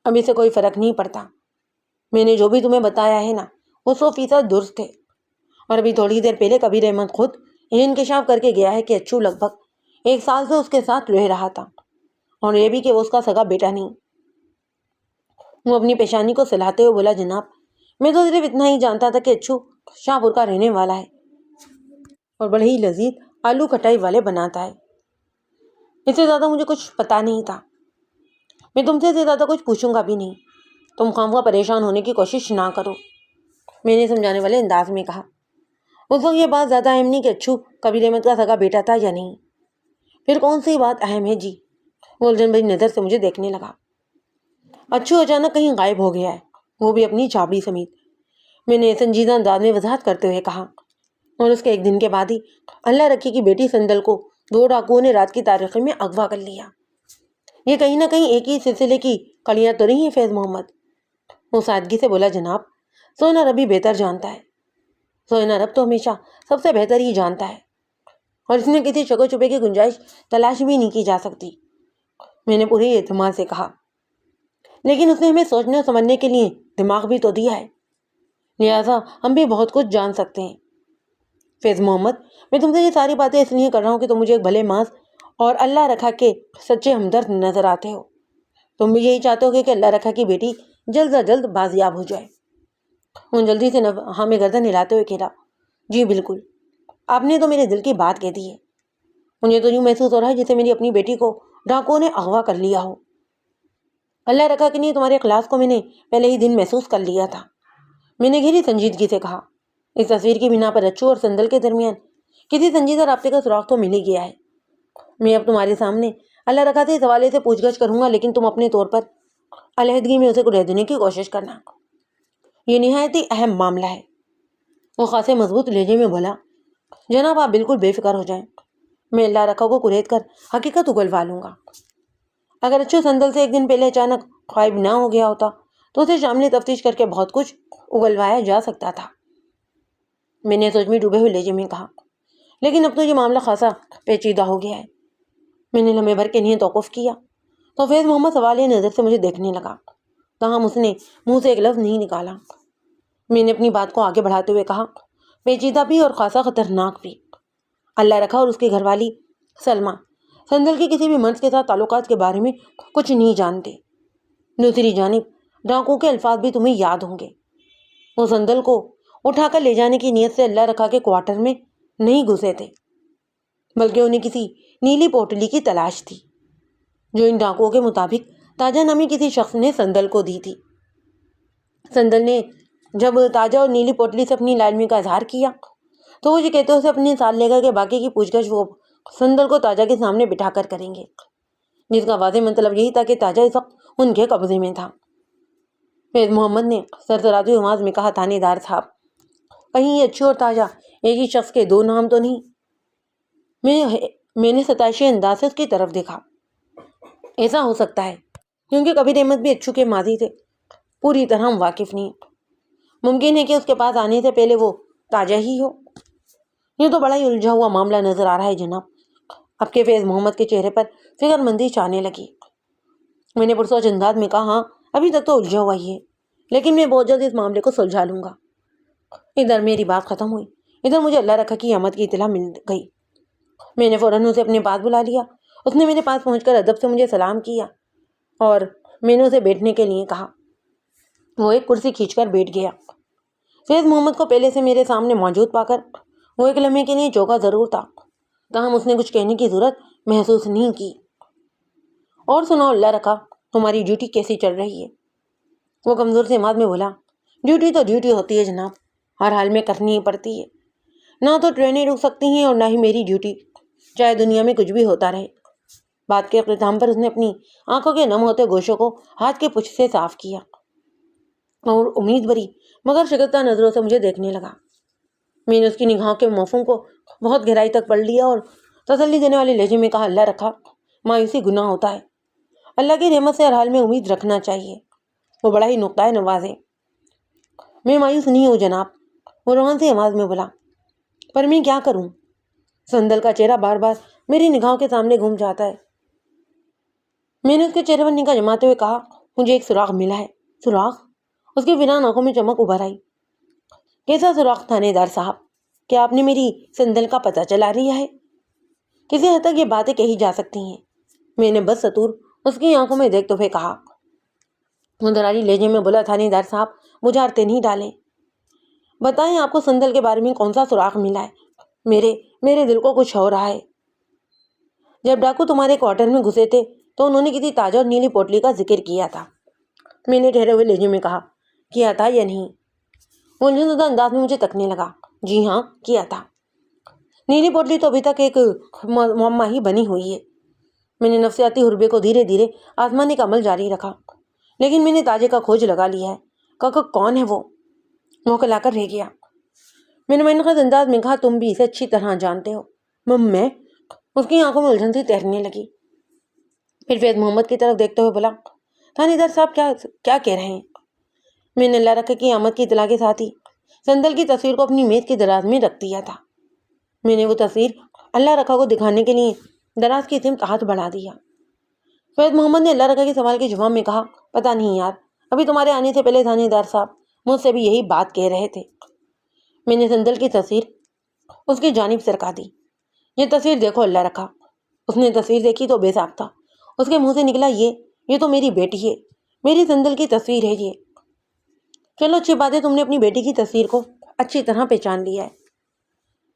اب اسے کوئی فرق نہیں پڑتا۔ میں نے جو بھی تمہیں بتایا ہے نا، وہ 100% درست ہے۔ اور ابھی تھوڑی دیر پہلے کبیر احمد خود یہ انکشاف کر کے گیا ہے کہ اچھو لگ بھگ 1 سال سے اس کے ساتھ رہ رہا تھا، اور یہ بھی کہ وہ اس کا سگا بیٹا نہیں۔ وہ اپنی پیشانی کو سلاتے ہوئے بولا، جناب، میں تو صرف اتنا ہی جانتا تھا کہ اچھو شاہ پور کا رہنے والا ہے اور بڑے ہی لذیذ آلو کھٹائی والے بناتا ہے۔ اس سے زیادہ مجھے کچھ پتا نہیں تھا۔ میں تم سے زیادہ کچھ پوچھوں گا بھی نہیں، تم خواہ پریشان ہونے کی کوشش نہ کرو، میں نے سمجھانے والے انداز میں کہا۔ اس وقت یہ بات زیادہ اہم نہیں کہ اچھو کبیر احمد کا سگا بیٹا تھا یا نہیں، پھر کون سی بات اہم ہے جی؟ وہ الجھن بھری نظر سے مجھے دیکھنے لگا۔ اچھو اچانک کہیں غائب ہو گیا ہے، وہ بھی اپنی چھابڑی سمیت، میں نے سنجیدہ انداز میں وضاحت کرتے ہوئے کہا۔ اور اس کے 1 دن کے بعد ہی اللہ رکھی کی بیٹی سندل کو 2 ڈاکوؤں نے رات کی تاریکی میں اغوا کر لیا۔ یہ کہیں نہ کہیں ایک ہی سلسلے کی کڑیاں تو نہیں ہیں فیض محمد؟ وہ سادگی سے بولا، جناب، سونا رب ہی بہتر جانتا ہے، سونا رب تو ہمیشہ سب سے بہتر ہی جانتا ہے، اور اس میں کسی شک و شبے کی گنجائش تلاش بھی نہیں کی جا سکتی، میں نے پورے اعتماد سے کہا۔ لیکن اس نے ہمیں سوچنے اور سمجھنے کے لیے دماغ بھی تو دیا ہے، لہٰذا ہم بھی بہت کچھ جان سکتے ہیں۔ فیض محمد، میں تم سے یہ ساری باتیں اس لیے کر رہا ہوں کہ تم مجھے ایک بھلے ماس اور اللہ رکھا کے سچے ہمدرد نظر آتے ہو۔ تم بھی یہی چاہتے ہو کہ اللہ رکھا کی بیٹی جلد از جلد بازیاب ہو جائے۔ وہ جلدی سے ہمیں گردن ہلاتے ہوئے کہا، جی بالکل، آپ نے تو میرے دل کی بات کہہ دی ہے۔ مجھے تو یوں محسوس ہو رہا ہے جیسے میری اپنی بیٹی کو ڈاکوؤں نے اغوا کر لیا ہو۔ اللہ رکھا کے لیے تمہارے اخلاص کو میں نے پہلے ہی دن محسوس کر لیا تھا، میں نے گہری سنجیدگی سے کہا۔ اس تصویر کی بنا پر اچھو اور سندل کے درمیان کسی سنجیدہ رابطے کا سراغ تو مل ہی گیا ہے۔ میں اب تمہارے سامنے اللہ رکھا سے اس حوالے سے پوچھ گچھ کروں گا، لیکن تم اپنے طور پر علیحدگی میں اسے رہ دینے کی کوشش کرنا، یہ نہایت ہی اہم معاملہ ہے۔ وہ خاصے مضبوط لہجے میں بولا، جناب آپ بالکل بے فکر ہو جائیں، میں اللہ رکھا کو کریت کر حقیقت اگلوا لوں گا۔ اگر اچھو سندل سے 1 دن پہلے اچانک غائب نہ ہو گیا ہوتا تو اسے شامل تفتیش کر کے بہت کچھ اگلوایا جا سکتا تھا۔ میں نے سوچ میں ڈوبے ہوئے لہجے میں کہا۔ لیکن اب تو یہ معاملہ خاصا پیچیدہ ہو گیا ہے۔ میں نے لمحے بھر کے لیے توقف کیا تو فیض محمد سوالیہ نظر سے مجھے دیکھنے لگا، تاہم اس نے منہ سے ایک لفظ نہیں نکالا۔ میں نے اپنی بات کو آگے بڑھاتے ہوئے کہا، پیچیدہ بھی اور خاصا خطرناک بھی۔ اللہ رکھا اور اس کی گھر والی سلمہ سندل کے کسی بھی مرد کے ساتھ تعلقات کے بارے میں کچھ نہیں جانتے۔ دوسری جانب ڈاکو کے الفاظ بھی تمہیں یاد ہوں گے۔ وہ سندل کو اٹھا کر لے جانے کی نیت سے اللہ رکھا کے کوارٹر میں نہیں گھسے تھے، بلکہ انہیں کسی نیلی پوٹلی کی تلاش تھی جو ان ڈاکوؤں کے مطابق تاجہ نامی کسی شخص نے سندل کو دی تھی۔ سندل نے جب تاجہ اور نیلی پوٹلی سے اپنی لالمی کا اظہار کیا تو وہ یہ کہتے اسے اپنے ساتھ لے گئے کہ باقی کی پوچھ گچھ وہ سندل کو تاجہ کے سامنے بٹھا کر کریں گے، جس کا واضح مطلب یہی تھا کہ تاجہ اس وقت ان کے قبضے میں تھا۔ فیض محمد نے سرسراتی آواز میں کہا، تھانے دار صاحب، کہیں یہ اچھو اور تاجہ ایک ہی شخص کے دو نام تو نہیں؟ میں نے ستائشی انداز سے اس کی طرف دیکھا۔ ایسا ہو سکتا ہے کیونکہ کبیر احمد بھی اچھو کے ماضی سے پوری طرح واقف نہیں۔ ممکن ہے کہ اس کے پاس آنے سے پہلے وہ تاجہ ہی ہو۔ یہ تو بڑا ہی الجھا ہوا معاملہ نظر آ رہا ہے جناب۔ اب کے فیض محمد کے چہرے پر فکر مندی چھانے لگی۔ میں نے پرسوچ انداز میں کہا، ہاں ابھی تک تو الجھا ہوا ہی ہے، لیکن میں بہت جلد اس معاملے کو سلجھا لوں گا۔ ادھر میری بات ختم ہوئی، ادھر مجھے اللہ رکھا کی آمد کی اطلاع مل گئی۔ میں نے فوراً اسے اپنے پاس بلا لیا۔ اس نے میرے پاس پہنچ کر ادب سے مجھے سلام کیا اور میں نے اسے بیٹھنے کے لیے کہا۔ وہ ایک کرسی کھینچ کر بیٹھ گیا۔ فیض محمد کو پہلے سے میرے سامنے موجود پا کر وہ ایک لمحے کے لیے چونکا ضرور تھا، تاہم اس نے کچھ کہنے کی ضرورت محسوس نہیں کی۔ اور سناؤ اللہ رکھا، تمہاری ڈیوٹی کیسی چل رہی ہے؟ وہ کمزور سے آواز میں بولا، ڈیوٹی تو ڈیوٹی ہوتی ہے جناب، ہر حال میں کرنی ہی پڑتی ہے۔ نہ تو ٹرینیں رک سکتی ہیں اور نہ ہی میری ڈیوٹی، چاہے دنیا میں کچھ بھی ہوتا رہے۔ بات کے اختتام پر اس نے اپنی آنکھوں کے نم ہوتے گوشوں کو ہاتھ کے پچھ سے صاف کیا اور امید بری مگر شگفتہ نظروں سے مجھے دیکھنے لگا۔ میں نے اس کی نگاہوں کے موفوں کو بہت گہرائی تک پڑھ لیا اور تسلی دینے والے لہجے میں کہا، اللہ رکھا، مایوسی گناہ ہوتا ہے، اللہ کی رحمت سے ہر حال میں امید رکھنا چاہیے۔ وہ بڑا ہی نقطۂ نواز ہے۔ میں مایوس نہیں ہوں جناب، وہ روحان سی آواز میں بولا، پر میں کیا کروں؟ سندل کا چہرہ بار بار میری نگاہوں کے سامنے گھوم جاتا ہے۔ میں نے اس کے چہرے پر نگاہ جماتے ہوئے کہا، مجھے ایک سراغ ملا ہے۔ سراغ؟ اس کی ویران آنکھوں میں چمک ابھر آئی۔ کیسا سراغ تھانے دار صاحب؟ کیا آپ نے میری سندل کا پتہ چلا لیا ہے؟ کسی حد تک یہ باتیں کہی جا سکتی ہیں، میں نے بس سطور اس کی آنکھوں میں دیکھتے ہوئے کہا۔ دراری لہجے میں بولا، تھانے دار صاحب بجھارتے نہیں ڈالیں، بتائیں آپ کو سندل کے بارے میں کون سا سراغ ملا ہے؟ میرے دل کو کچھ ہو رہا ہے۔ جب ڈاکو تمہارے کوارٹر میں گھسے تھے تو انہوں نے کسی تاجہ اور نیلی پوٹلی کا ذکر کیا تھا۔ میں نے ٹھہرے ہوئے لہجے میں کہا، کیا تھا یا نہیں؟ وہ الجھن زدہ انداز میں مجھے تکنے لگا، جی ہاں کیا تھا۔ نیلی پوٹلی تو ابھی تک ایک معمہ ہی بنی ہوئی ہے۔ میں نے نفسیاتی حربے کو دھیرے دھیرے آزمانے کا عمل جاری رکھا، لیکن میں نے تاجے کا کھوج لگا لیا ہے۔ کون ہے وہ کلا کر رہ گیا۔ میں نے منقص انداز میں کہا، تم بھی اسے اچھی طرح جانتے ہو۔ میں؟ اس کی آنکھوں میں الجھن سی تیرنے لگی۔ پھر فیض محمد کی طرف دیکھتے ہوئے بولا، تھانے دار صاحب کیا کہہ رہے ہیں؟ میں نے اللہ رکھا کی آمد کی اطلاع کے ساتھ ہی سندل کی تصویر کو اپنی میز کی دراز میں رکھ دیا تھا۔ میں نے وہ تصویر اللہ رکھا کو دکھانے کے لیے دراز کی سمت ہاتھ بڑھا دیا۔ فیض محمد نے اللہ رکھا کے سوال کے جواب میں کہا، پتہ نہیں یار، ابھی تمہارے آنے سے پہلے تھانے دار صاحب مجھ سے بھی یہی بات کہہ رہے تھے۔ میں نے سندل کی تصویر اس کی جانب سرکا دی۔ یہ تصویر دیکھو اللہ رکھا۔ اس نے تصویر دیکھی تو بے ساختہ تھا، اس کے منہ سے نکلا، یہ تو میری بیٹی ہے، میری سندل کی تصویر ہے یہ۔ چلو اچھی بات ہے، تم نے اپنی بیٹی کی تصویر کو اچھی طرح پہچان لیا ہے۔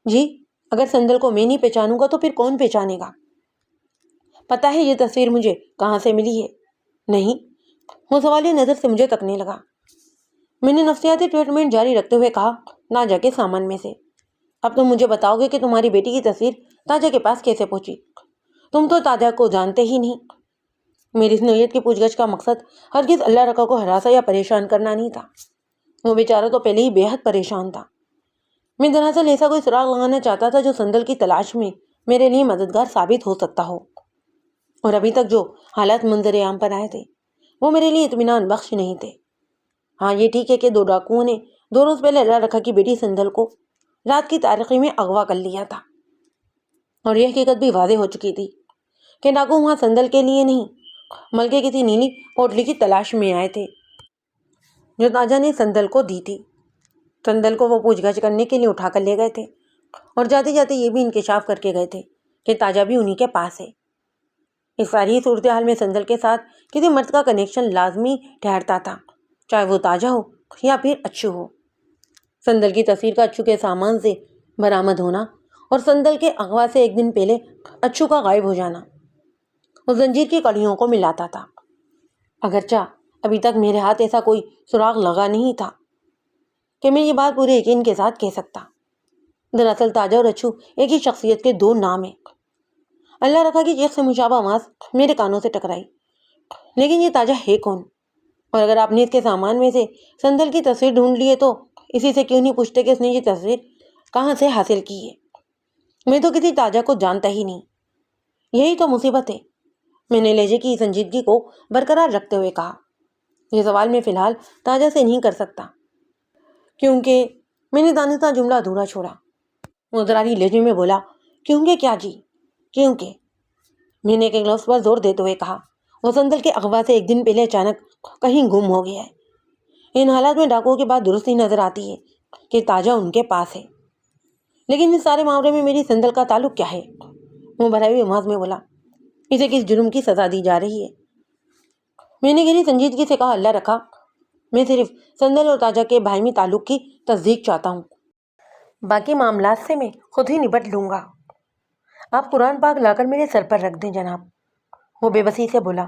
جی، اگر سندل کو میں نہیں پہچانوں گا تو پھر کون پہچانے گا؟ پتہ ہے یہ تصویر مجھے کہاں سے ملی ہے؟ نہیں۔ وہ سوالیہ نظر سے مجھے تکنے لگا۔ میں نے نفسیاتی ٹریٹمنٹ جاری رکھتے ہوئے کہا، تاجہ کے سامان میں سے۔ اب تم مجھے بتاؤ گے کہ تمہاری بیٹی کی تصویر تاجہ کے پاس کیسے پہنچی؟ تم تو تاجہ کو جانتے ہی نہیں۔ میری اس نوعیت کی پوچھ گچھ کا مقصد ہرگز اللہ رکھا کو ہراسا یا پریشان کرنا نہیں تھا۔ وہ بیچارہ تو پہلے ہی بے حد پریشان تھا۔ میں دراصل ایسا کوئی سراغ لگانا چاہتا تھا جو سندل کی تلاش میں میرے لیے مددگار ثابت ہو سکتا ہو، اور ابھی تک جو حالات منظر عام پر آئے تھے وہ میرے لیے اطمینان بخش نہیں تھے۔ ہاں یہ ٹھیک ہے کہ دو ڈاکوؤں نے 2 روز پہلے اللہ رکھا کی بیٹی سندل کو رات کی تاریکی میں اغوا کر لیا تھا، اور یہ حقیقت بھی واضح ہو چکی تھی کہ ڈاکو وہاں سندل کے لیے نہیں بلکہ کسی نیلی پوٹلی کی تلاش میں آئے تھے جو تاجہ نے سندل کو دی تھی۔ سندل کو وہ پوچھ گچھ کرنے کے لیے اٹھا کر لے گئے تھے، اور جاتے جاتے یہ بھی انکشاف کر کے گئے تھے کہ تاجہ بھی انہی کے پاس ہے۔ اس ساری صورتحال میں سندل کے ساتھ کسی مرد کا کنیکشن لازمی ٹھہرتا تھا، چاہے وہ تاجہ ہو یا پھر اچھو ہو۔ سندل کی تصویر کا اچھو کے سامان سے برآمد ہونا اور سندل کے اغوا سے ایک دن پہلے اچھو کا غائب ہو جانا اس زنجیر کی کڑیوں کو ملاتا تھا۔ اگرچہ ابھی تک میرے ہاتھ ایسا کوئی سراغ لگا نہیں تھا کہ میں یہ بات پورے یقین کے ساتھ کہہ سکتا۔ دراصل تاجہ اور اچھو ایک ہی شخصیت کے دو نام ہیں۔ اللہ رکھا کہ چیخ سے مشابہ آواز میرے کانوں سے ٹکرائی، لیکن یہ تاجہ ہے کون؟ اور اگر آپ نے اس کے سامان میں سے سندل کی تصویر ڈھونڈ لی ہے تو اسی سے کیوں نہیں پوچھتے کہ اس نے یہ تصویر کہاں سے حاصل کی ہے؟ میں تو کسی تاجہ کو جانتا ہی نہیں۔ یہی تو مصیبت ہے، میں نے لہجے کی سنجیدگی کو برقرار رکھتے ہوئے کہا۔ یہ سوال میں فی الحال تاجہ سے نہیں کر سکتا، کیونکہ میں نے دانستہ جملہ ادھورا چھوڑا۔ مضطراری لہجے میں بولا، کیونکہ کیا جی؟ کیونکہ میں نے ایک لفظ پر زور دیتے ہوئے کہا، وہ سندل کے اغوا سے ایک دن پہلے اچانک کہیں گم ہو گیا ہے۔ ان حالات میں ڈاکوؤں کی بات درست ہی نظر آتی ہے کہ تاجہ ان کے پاس ہے، لیکن اس سارے معاملے میں میری سندل کا تعلق کیا ہے؟ وہ بھرائی ہوئی آواز میں بولا، اسے کس جرم کی سزا دی جا رہی ہے؟ میں نے گہری سنجیدگی سے کہا، اللہ رکھا، میں صرف سندل اور تاجہ کے باہمی تعلق کی تصدیق چاہتا ہوں، باقی معاملات سے میں خود ہی نپٹ لوں گا۔ آپ قرآن پاک لا کر میرے سر پر رکھ دیں جناب، وہ بے بسی سے بولا۔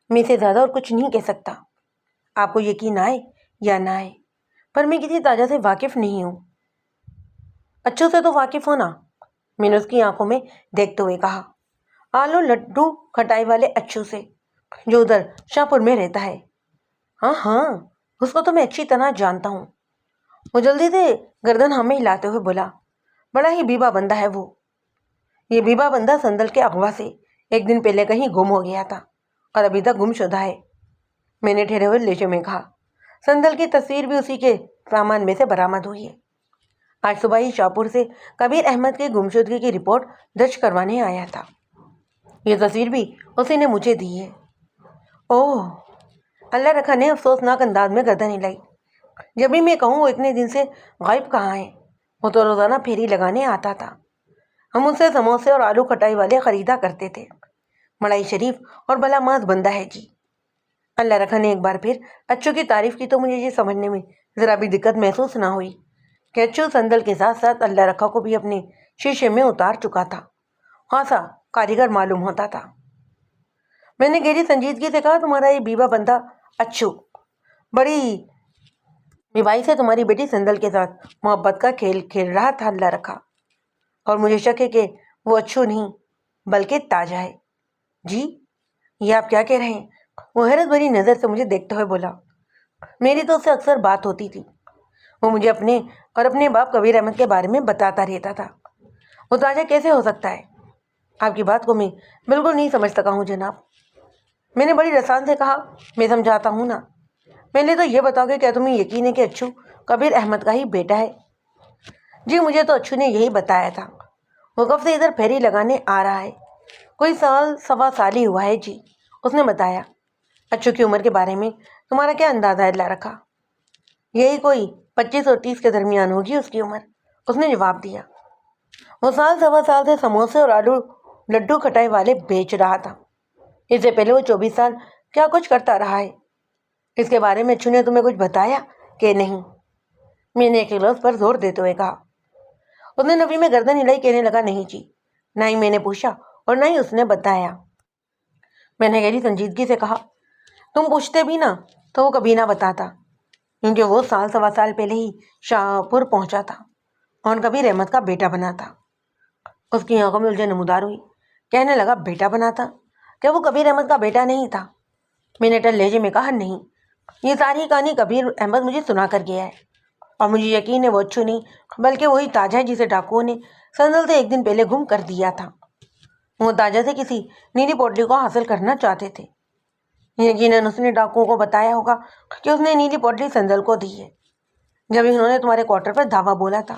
میں سے زیادہ اور کچھ نہیں کہہ سکتا، آپ کو یقین آئے یا نہ آئے، پر میں کسی تاجہ سے واقف نہیں ہوں۔ اچھو سے تو واقف ہونا، میں نے اس کی آنکھوں میں دیکھتے ہوئے کہا، آلو لڈو کھٹائی والے اچھو سے جو ادھر شاہ پور میں رہتا ہے۔ ہاں ہاں، اس کو تو میں اچھی طرح جانتا ہوں، وہ جلدی سے گردن ہمیں ہلاتے ہوئے بولا، بڑا ہی بیوہ بندہ ہے وہ۔ یہ بیوہ بندہ سندل کے اغوا سے ایک دن پہلے کہیں گم ہو گیا تھا اور ابھی تک گم شدہ ہے، میں نے ٹھہرے ہوئے لہجے میں کہا۔ سندل کی تصویر بھی اسی کے سامان میں سے برآمد ہوئی ہے۔ آج صبح ہی شاہپور سے کبیر احمد کی گمشدگی کی رپورٹ درج کروانے آیا تھا، یہ تصویر بھی اسی نے مجھے دی ہے۔ اوہ، اللہ رکھا نے افسوسناک انداز میں گردن ہلائی۔ جب بھی میں کہوں وہ اتنے دن سے غائب کہاں ہے؟ وہ تو روزانہ پھیری لگانے آتا تھا، ہم ان سے سموسے اور آلو کھٹائی والے خریدا کرتے تھے۔ مڑائی شریف اور بلا ماز بندہ ہے جی۔ اللہ رکھا نے ایک بار پھر اچھو کی تعریف کی تو مجھے یہ سمجھنے میں ذرا بھی دقت محسوس نہ ہوئی کہ اچھو سندل کے ساتھ ساتھ اللہ رکھا کو بھی اپنے شیشے میں اتار چکا تھا، خاصا کاریگر معلوم ہوتا تھا۔ میں نے گہری سنجیدگی سے کہا، تمہارا یہ بیوہ بندہ اچھو بڑی بیوائی سے تمہاری بیٹی سندل کے ساتھ محبت کا کھیل کھیل رہا تھا اللہ رکھا، اور مجھے شک ہے کہ وہ اچھو نہیں بلکہ تاجہ ہے۔ جی، یہ آپ کیا کہہ رہے ہیں؟ وہ حیرت بھری نظر سے مجھے دیکھتے ہوئے بولا۔ میری تو اس سے اکثر بات ہوتی تھی، وہ مجھے اپنے اور اپنے باپ کبیر احمد کے بارے میں بتاتا رہتا تھا۔ وہ تاجہ کیسے ہو سکتا ہے؟ آپ کی بات کو میں بالکل نہیں سمجھ سکا ہوں جناب، میں نے بڑی رسان سے کہا۔ میں سمجھاتا ہوں نا، پہلے تو یہ بتاؤ کہ کیا تمہیں یقین ہے کہ اچھو کبیر احمد کا ہی بیٹا ہے؟ جی، مجھے تو اچھو نے یہی بتایا تھا، وہ کب سے ادھر پھیری لگانے آ رہا ہے، کوئی سال سوا سال ہی ہوا ہے جی، اس نے بتایا۔ اچھو کی عمر کے بارے میں تمہارا کیا اندازہ ہے اللہ رکھا؟ یہی کوئی 25 اور 30 کے درمیان ہوگی اس کی عمر، اس نے جواب دیا۔ وہ سال سوا سال سے سموسے اور آلو لڈو کھٹائی والے بیچ رہا تھا، اس سے پہلے وہ 24 سال کیا کچھ کرتا رہا ہے؟ اس کے بارے میں اچھو نے تمہیں کچھ بتایا کہ نہیں؟ میں نے ایک لفظ پر زور دیتے ہوئے کہا۔ اس نے نفی میں گردن ہلائی، کہنے لگا، نہیں جی، نہ ہی میں نے پوچھا اور نہ ہی اس نے بتایا۔ میں نے گہری سنجیدگی سے کہا، تم پوچھتے بھی نا تو وہ کبھی نہ بتاتا، کیونکہ وہ سال سوا سال پہلے ہی شاہ پور پہنچا تھا اور کبیر احمد کا بیٹا بنا تھا۔ اس کی آنکھوں میں الجھن نمودار ہوئی، کہنے لگا، بیٹا بنا تھا؟ کیا وہ کبیر احمد کا بیٹا نہیں تھا؟ میں نے ٹل لہجے میں کہا، نہیں، یہ ساری کہانی کبیر احمد مجھے سنا کر گیا ہے، اور مجھے یقین ہے وہ اچھو نہیں بلکہ وہی تاجہ ہے جسے ڈاکوؤں نے سندل سے ایک دن پہلے گم کر دیا تھا۔ وہ تاجہ سے کسی نیلی پوٹلی کو حاصل کرنا چاہتے تھے، یقیناً اس نے ڈاکوؤں کو بتایا ہوگا کہ اس نے نیلی پوٹلی سندل کو دی ہے جب انہوں نے تمہارے کوارٹر پر دھاوا بولا تھا۔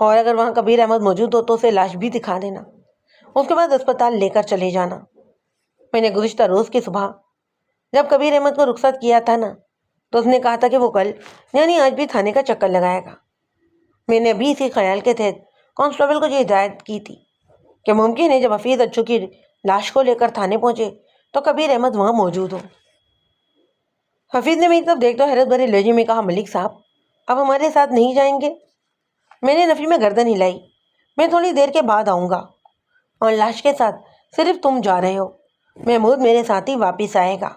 اور اگر وہاں کبیر احمد موجود ہو تو اسے لاش بھی دکھا دینا، اس کے بعد اسپتال لے کر چلے جانا۔ میں نے گزشتہ روز کی صبح جب کبیر احمد کو رخصت کیا تھا نا، تو اس نے کہا تھا کہ وہ کل یعنی آج بھی تھانے کا چکر لگائے گا۔ میں نے ابھی اسی خیال کے تحت کانسٹیبل کو یہ ہدایت کی تھی کہ ممکن ہے جب حفیظ اچو کی لاش کو لے کر تھانے پہنچے تو کبیر احمد وہاں موجود ہو۔ حفیظ نے میری طرف دیکھتے حیرت بھرے لہجے میں کہا، ملک صاحب اب ہمارے ساتھ نہیں جائیں گے؟ میں نے نفی میں گردن ہلائی۔ میں تھوڑی دیر کے بعد آؤں گا، اور لاش کے ساتھ صرف تم جا رہے ہو، محمود میرے ساتھ ہی واپس آئے گا۔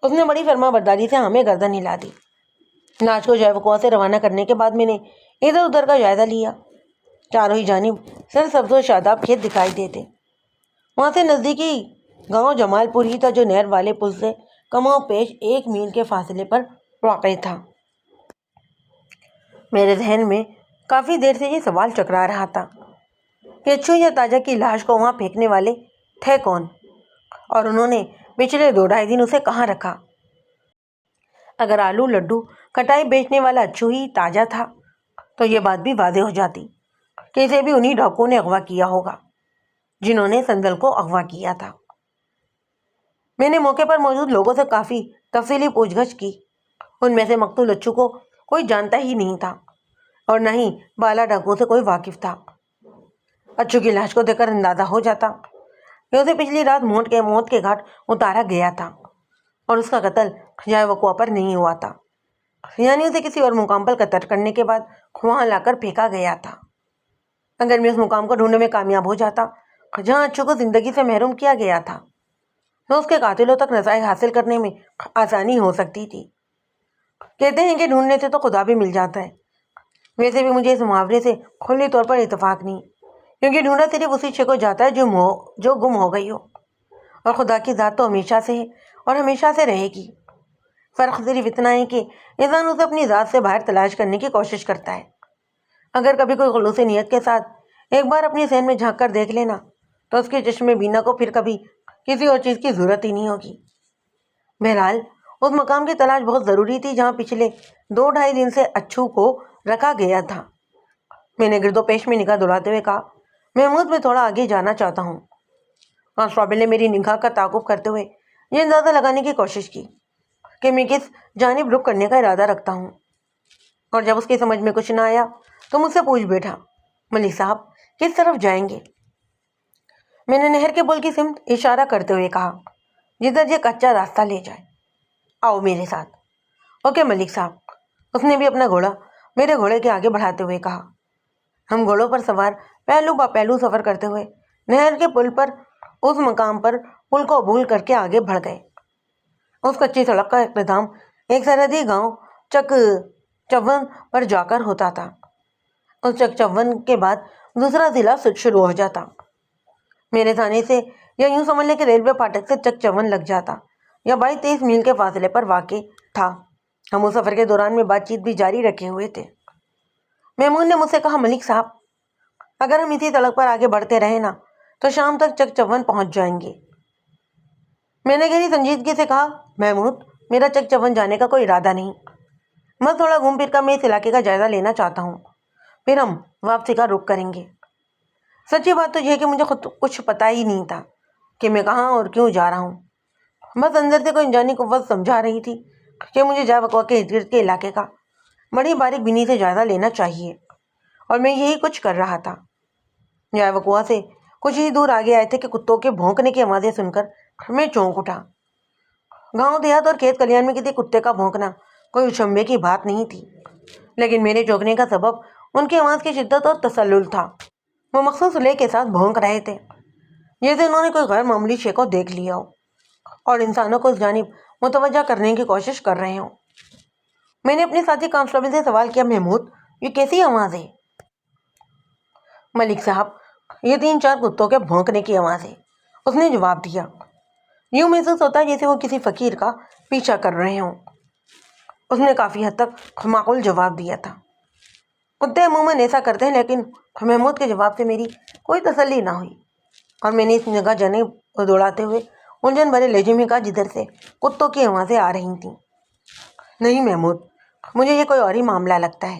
اس نے بڑی فرما برداری سے ہمیں گردن ہلا دی۔ لاش کو جے وقوع سے روانہ کرنے کے بعد میں نے ادھر ادھر کا جائزہ لیا۔ چاروں ہی جانب سرسبز و شاداب کھیت دکھائی دیتے۔ وہاں سے نزدیکی گاؤں جمال پور ہی تھا، جو نہر والے پل سے کماؤ پیش 1 میل کے فاصلے پر واقع تھا۔ میرے ذہن میں کافی دیر سے یہ سوال چکرا رہا تھا کہ اچھو یا تاجہ کی لاش کو وہاں پھینکنے والے تھے کون، اور انہوں نے پچھلے 2-2.5 دن اسے کہاں رکھا۔ اگر آلو لڈو کٹائی بیچنے والا اچھو ہی تاجہ تھا تو یہ بات بھی واضح ہو جاتی کہ اسے بھی انہی ڈاکوؤں نے اغوا کیا ہوگا جنہوں نے سندل کو اغوا کیا تھا۔ میں نے موقع پر موجود لوگوں سے کافی تفصیلی پوچھ گچھ کی۔ ان میں سے مقتول اچھو کو کوئی جانتا ہی نہیں تھا، اور نہ ہی بالا ڈاکوؤں سے کوئی واقف تھا۔ اچھو کی لاش کو دیکھ کر اندازہ ہو جاتا کہ اسے پچھلی رات موت کے گھاٹ اتارا گیا تھا، اور اس کا قتل جائے وقوع پر نہیں ہوا تھا، یعنی اسے کسی اور مقام پر قتل کرنے کے بعد وہاں لا کر پھینکا گیا تھا۔ اگر میں اس مقام کو ڈھونڈنے میں کامیاب ہو جاتا جہاں اچھو کو زندگی سے محروم کیا گیا تھا، تو اس کے قاتلوں تک رسائی حاصل کرنے میں آسانی ہو سکتی تھی۔ کہتے ہیں کہ ڈھونڈنے سے تو خدا بھی مل جاتا ہے۔ ویسے بھی مجھے اس محاورے سے کھلی طور پر اتفاق نہیں، کیونکہ ڈھونڈا صرف اسی شے کو جاتا ہے جو گم ہو گئی ہو، اور خدا کی ذات تو ہمیشہ سے ہے اور ہمیشہ سے رہے گی۔ فرق صرف اتنا ہے کہ انسان اسے اپنی ذات سے باہر تلاش کرنے کی کوشش کرتا ہے۔ اگر کبھی کوئی خلوص نیت کے ساتھ ایک بار اپنی ذہن میں جھانک کر دیکھ لینا تو اس کے چشم بینا کو پھر کبھی کسی اور چیز کی ضرورت ہی نہیں ہوگی۔ بہرحال اس مقام کی تلاش بہت ضروری تھی جہاں پچھلے 2-2.5 دن سے اچھو کو رکھا گیا تھا۔ میں نے گرد و پیش میں نگاہ دوڑاتے ہوئے کہا، محمود میں تھوڑا آگے جانا چاہتا ہوں۔ کانسٹیبل نے میری نگاہ کا تعاقب کرتے ہوئے یہ اندازہ لگانے کی کوشش کی کہ میں کس جانب رخ کرنے کا ارادہ رکھتا ہوں، اور جب اس کی سمجھ میں کچھ نہ آیا تو مجھ سے پوچھ بیٹھا، ملک صاحب کس طرف جائیں گے؟ میں نے نہر کے پل کی سمت اشارہ کرتے ہوئے کہا، جدھر یہ کچا راستہ لے جائے۔ آؤ میرے ساتھ۔ اوکے ملک صاحب۔ اس نے بھی اپنا گھوڑا میرے گھوڑے کے آگے بڑھاتے ہوئے کہا۔ ہم گھوڑوں پر سوار پہلو با پہلو سفر کرتے ہوئے نہر کے پل پر اس مقام پر پل کو عبور کر کے آگے بڑھ گئے۔ اس کچی سڑک کا اختتام ایک سرحدی گاؤں چک چون پر جا کر ہوتا تھا۔ اس چک چون کے بعد دوسرا ضلع شروع ہو جاتا۔ میرے تھانے سے یا یوں سمجھ لیں کہ ریلوے پھاٹک سے چک چون لگ جاتا یا 22-23 میل کے فاصلے پر واقع تھا۔ ہم اس سفر کے دوران میں بات چیت بھی جاری رکھے ہوئے تھے۔ محمود نے مجھ سے کہا، ملک صاحب اگر ہم اسی سڑک پر آگے بڑھتے رہے نا تو شام تک چک چون پہنچ جائیں گے۔ میں نے گہری سنجیدگی سے کہا، محمود میرا چک چون جانے کا کوئی ارادہ نہیں، میں تھوڑا گھوم پھر کر میں اس علاقے کا جائزہ لینا چاہتا ہوں، پھر ہم واپسی کا رخ کریں گے۔ سچی بات تو یہ ہے کہ مجھے خود کچھ پتہ ہی نہیں تھا کہ میں کہاں اور کیوں جا رہا ہوں۔ بس اندر سے کوئی انجانی قوت سمجھا رہی تھی کہ مجھے جائے وقوع کے ارد گرد کے علاقے کا بڑی باریک بینی سے جائزہ لینا چاہیے، اور میں یہی کچھ کر رہا تھا۔ جائے وقوع سے کچھ ہی دور آگے آئے تھے کہ کتوں کے بھونکنے کی آوازیں سن کر میں چونک اٹھا۔ گاؤں دیہات اور کھیت کھلیان میں کسی کتے کا بھونکنا کوئی اچنبھے کی بات نہیں تھی، لیکن میرے چونکنے کا سبب ان کی آواز کی شدت اور تسلل تھا۔ وہ مخصوص لے کے ساتھ بھونک رہے تھے، جیسے انہوں نے کوئی غیر معمولی شے کو دیکھ لیا ہو اور انسانوں کو اس جانب متوجہ کرنے کی کوشش کر رہے ہوں۔ میں نے اپنے ساتھی کانسٹیبل سے سوال کیا، محمود یہ کیسی آواز ہے؟ ملک صاحب یہ 3-4 کتوں کے بھونکنے کی آواز ہے، اس نے جواب دیا۔ یوں محسوس ہوتا ہے جیسے وہ کسی فقیر کا پیچھا کر رہے ہوں۔ اس نے کافی حد تک معقول جواب دیا تھا۔ کتے عموماً ایسا کرتے ہیں، لیکن محمود کے جواب سے میری کوئی تسلی نہ ہوئی، اور میں نے اس جگہ جانب دوڑاتے ہوئے الجھن بھرے لہجے میں کہا جدھر سے کتوں کی آوازیں آ رہی تھیں، نہیں محمود مجھے یہ کوئی اور ہی معاملہ لگتا ہے۔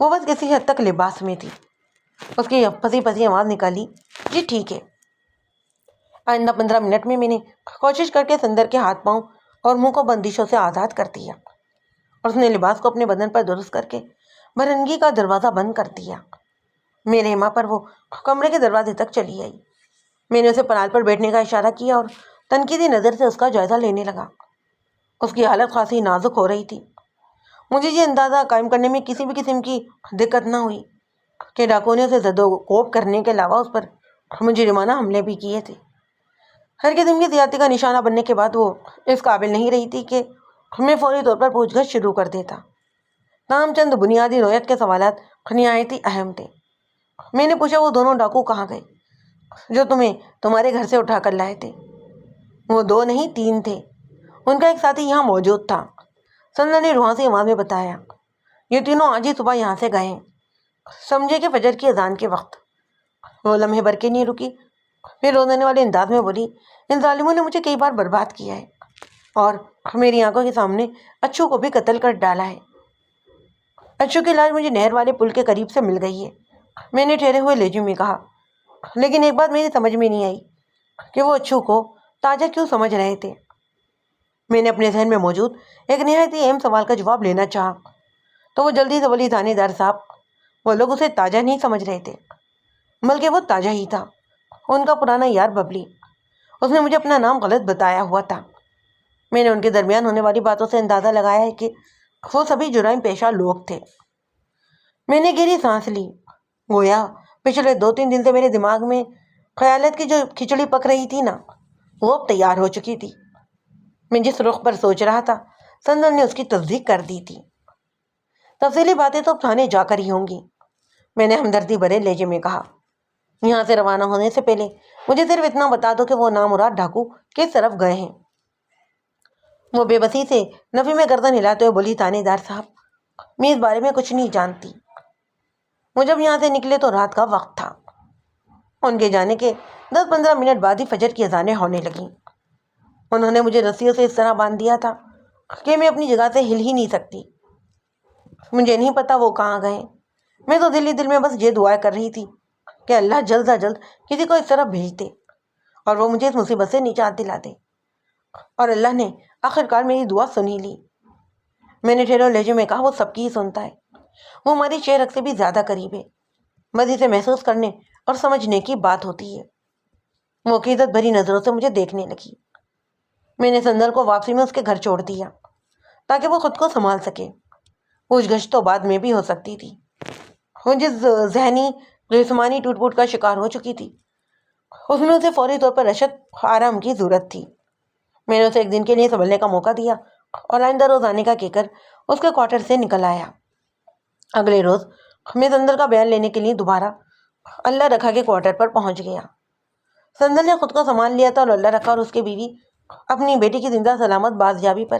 وہ بس کسی حد تک لباس میں تھی۔ اس کی پھنسی پھنسی آواز نکالی، جی ٹھیک ہے۔ آئندہ 15 منٹ میں نے کوشش کر کے سندر کے ہاتھ پاؤں اور منہ کو بندشوں سے آزاد کر دیا، اور اس نے لباس کو اپنے بدن پر درست کر کے برہنگی کا دروازہ بند کر دیا۔ میرے ایما پر وہ کمرے کے دروازے تک چلی آئی۔ میں نے اسے پنال پر بیٹھنے کا اشارہ کیا اور تنقیدی نظر سے اس کا جائزہ لینے لگا۔ اس کی حالت خاصی نازک ہو رہی تھی۔ مجھے یہ اندازہ قائم کرنے میں کسی بھی قسم کی دقت نہ ہوئی کہ ڈاکوؤں نے اسے زد و کوب کرنے کے علاوہ اس پر مجرمانہ حملے بھی کیے تھے۔ ہر قسم کی زیادتی کا نشانہ بننے کے بعد وہ اس قابل نہیں رہی تھی کہ میں فوری طور پر پوچھ گچھ شروع کر دیتا۔ تاہم چند بنیادی نوعیت کے سوالات نہایت ہی اہم تھے۔ میں نے پوچھا، وہ دونوں ڈاکو کہاں گئے جو تمہیں تمہارے گھر سے اٹھا کر لائے تھے؟ وہ 2 نہیں 3 تھے، ان کا ایک ساتھی یہاں موجود تھا، سندر نے روحاسی آواز میں بتایا۔ یہ تینوں آج ہی صبح یہاں سے گئے ہیں، سمجھے کہ فجر کی اذان کے وقت۔ وہ لمحے بھر کے نہیں رکی، پھر رونے والے انداز میں بولی، ان ظالموں نے مجھے کئی بار برباد کیا ہے اور میری آنکھوں کے سامنے اچھو کو بھی قتل کر ڈالا ہے۔ اچھو کی لاش مجھے نہر والے پل کے قریب سے مل گئی ہے، میں نے ٹھہرے ہوئے لہجے میں کہا، لیکن ایک بات میری سمجھ میں نہیں آئی کہ وہ اچھو کو تاجہ کیوں سمجھ رہے تھے۔ میں نے اپنے ذہن میں موجود ایک نہایت ہی اہم سوال کا جواب لینا چاہا تو وہ جلدی سے بولی، تھانے دار صاحب، وہ لوگ اسے تاجہ نہیں سمجھ رہے تھے، بلکہ وہ تاجہ ہی تھا، ان کا پرانا یار ببلی۔ اس نے مجھے اپنا نام غلط بتایا ہوا تھا۔ میں نے ان کے درمیان ہونے والی باتوں سے اندازہ لگایا ہے کہ وہ سبھی جرائم پیشہ لوگ تھے۔ میں نے گہری سانس لی، گویا پچھلے 2-3 دن سے میرے دماغ میں خیالات کی جو کھچڑی پک رہی تھی نا، وہ اب تیار ہو چکی تھی۔ میں جس رخ پر سوچ رہا تھا، سندر نے اس کی تصدیق کر دی تھی۔ تفصیلی باتیں تو اب تھانے جا کر ہی ہوں گی، میں نے ہمدردی بھرے لہجے میں کہا۔ یہاں سے روانہ ہونے سے پہلے مجھے صرف اتنا بتا دو کہ وہ نامراد ڈاکو کس طرف گئے ہیں۔ وہ بے بسی سے نفی میں گردن ہلاتے ہوئے بولی، تھانے دار صاحب، میں اس بارے میں کچھ نہیں جانتی۔ وہ جب یہاں سے نکلے تو رات کا وقت تھا۔ ان کے جانے کے 10-15 منٹ بعد ہی فجر کی اذانیں ہونے لگیں۔ انہوں نے مجھے رسیوں سے اس طرح باندھ دیا تھا کہ میں اپنی جگہ سے ہل ہی نہیں سکتی۔ مجھے نہیں پتا وہ کہاں گئے، میں تو دل ہی دل میں بس یہ دعا کر رہی تھی کہ اللہ جلد از جلد کسی کو اس طرف بھیج دے اور وہ مجھے اس مصیبت سے نجات دلا دے۔ اور اللہ نے آخرکار میری دعا سنی لی۔ میں نے ٹھہرے لہجے میں کہا، وہ سب کی ہی سنتا ہے، وہ ہماری شہرت سے بھی زیادہ قریب ہے، بس اسے محسوس کرنے اور سمجھنے کی بات ہوتی ہے۔ وہ عقیدت بھری نظروں سے مجھے دیکھنے لگی۔ میں نے سندر کو واپسی میں اس کے گھر چھوڑ دیا تاکہ وہ خود کو سنبھال سکے۔ پوچھ گچھ تو بعد میں بھی ہو سکتی تھی۔ وہ جس ذہنی جسمانی ٹوٹ پوٹ کا شکار ہو چکی تھی، اس میں اسے فوری طور پر رشد آرام کی ضرورت تھی۔ میں نے اسے ایک دن کے لیے سنبھلنے کا موقع دیا اور آئندہ روز آنے کا کہہ کر اس کے کوارٹر سے نکل آیا۔ اگلے روز میں سندر کا بیان لینے کے لیے دوبارہ اللہ رکھا کے کوارٹر پر پہنچ گیا۔ سندر نے خود کو سنبھال لیا تھا اور اللہ رکھا اور اس کی بیوی اپنی بیٹی کی زندہ سلامت بازیابی پر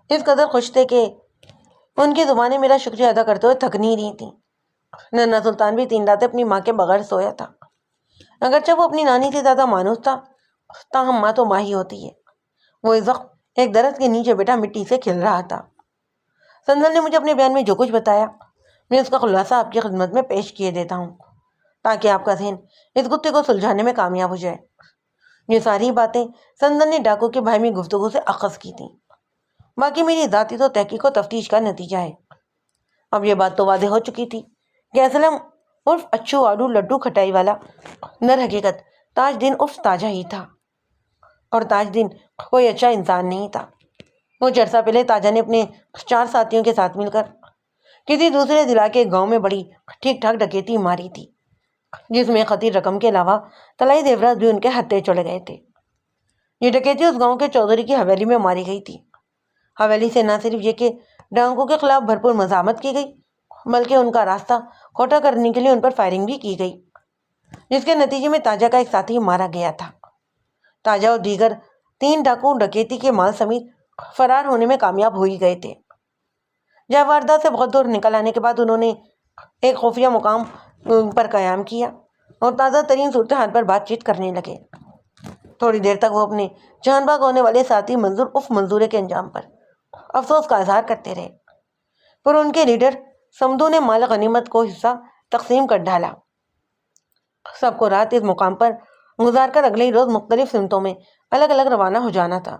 اس قدر خوش تھے کہ ان کی زبانیں میرا شکریہ ادا کرتے ہوئے تھک نہیں رہی تھیں۔ ننا سلطان بھی 3 راتیں اپنی ماں کے بغیر سویا تھا، اگرچہ وہ اپنی نانی سے زیادہ مانوس تھا، تاہم ماں تو ماں ہی ہوتی ہے۔ وہ اس وقت ایک درخت کے نیچے بیٹھا مٹی سے کھل رہا تھا۔ سندر نے مجھے اپنے بیان میں جو کچھ بتایا، میں اس کا خلاصہ آپ کی خدمت میں پیش کیے دیتا ہوں تاکہ آپ کا ذہن اس گتھے کو سلجھانے میں کامیاب ہو جائے۔ یہ ساری باتیں سندر نے ڈاکو کے بھائی میں گفتگو سے اخذ کی تھیں، باقی میری ذاتی تو تحقیق و تفتیش کا نتیجہ ہے۔ اب یہ بات تو واضح ہو چکی تھی کہ اسلم عرف اچھو آلو لڈو کھٹائی والا در حقیقت تاج دین عرف تاجہ ہی تھا، اور تاج دین کوئی اچھا انسان نہیں تھا۔ کچھ عرصہ پہلے تاجہ نے اپنے 4 ساتھیوں کے ساتھ مل کر کسی دوسرے ضلع کے گاؤں میں بڑی ٹھیک ٹھاک ڈکیتی ماری تھی، جس میں خطیر رقم کے علاوہ طلائی زیورات بھی ان کے ہتھے چڑھ گئے تھے۔ یہ ڈکیتی اس گاؤں کے چودھری کی حویلی میں ماری گئی تھی۔ حویلی سے نہ صرف یہ کہ ڈاکوؤں کے خلاف بھرپور مزاحمت کی گئی، بلکہ ان کا راستہ کھوٹا کرنے کے لیے ان پر فائرنگ بھی کی گئی، جس کے نتیجے میں تاجہ کا ایک ساتھی مارا گیا تھا۔ تاجہ اور دیگر 3 ڈاکو ڈکیتی کے مال سمیت فرار ہونے میں کامیاب ہو ہی گئے تھے۔ جب واردات سے بہت دور نکل آنے کے بعد انہوں نے ایک خفیہ مقام پر قیام کیا اور تازہ ترین صورتحال پر بات چیت کرنے لگے۔ تھوڑی دیر تک وہ اپنے جان باغ ہونے والے ساتھی منظورے کے انجام پر افسوس کا اظہار کرتے رہے، پر ان کے لیڈر سمدو نے مال غنیمت کو حصہ تقسیم کر ڈالا۔ سب کو رات اس مقام پر گزار کر اگلے ہی روز مختلف سمتوں میں الگ الگ روانہ ہو جانا تھا،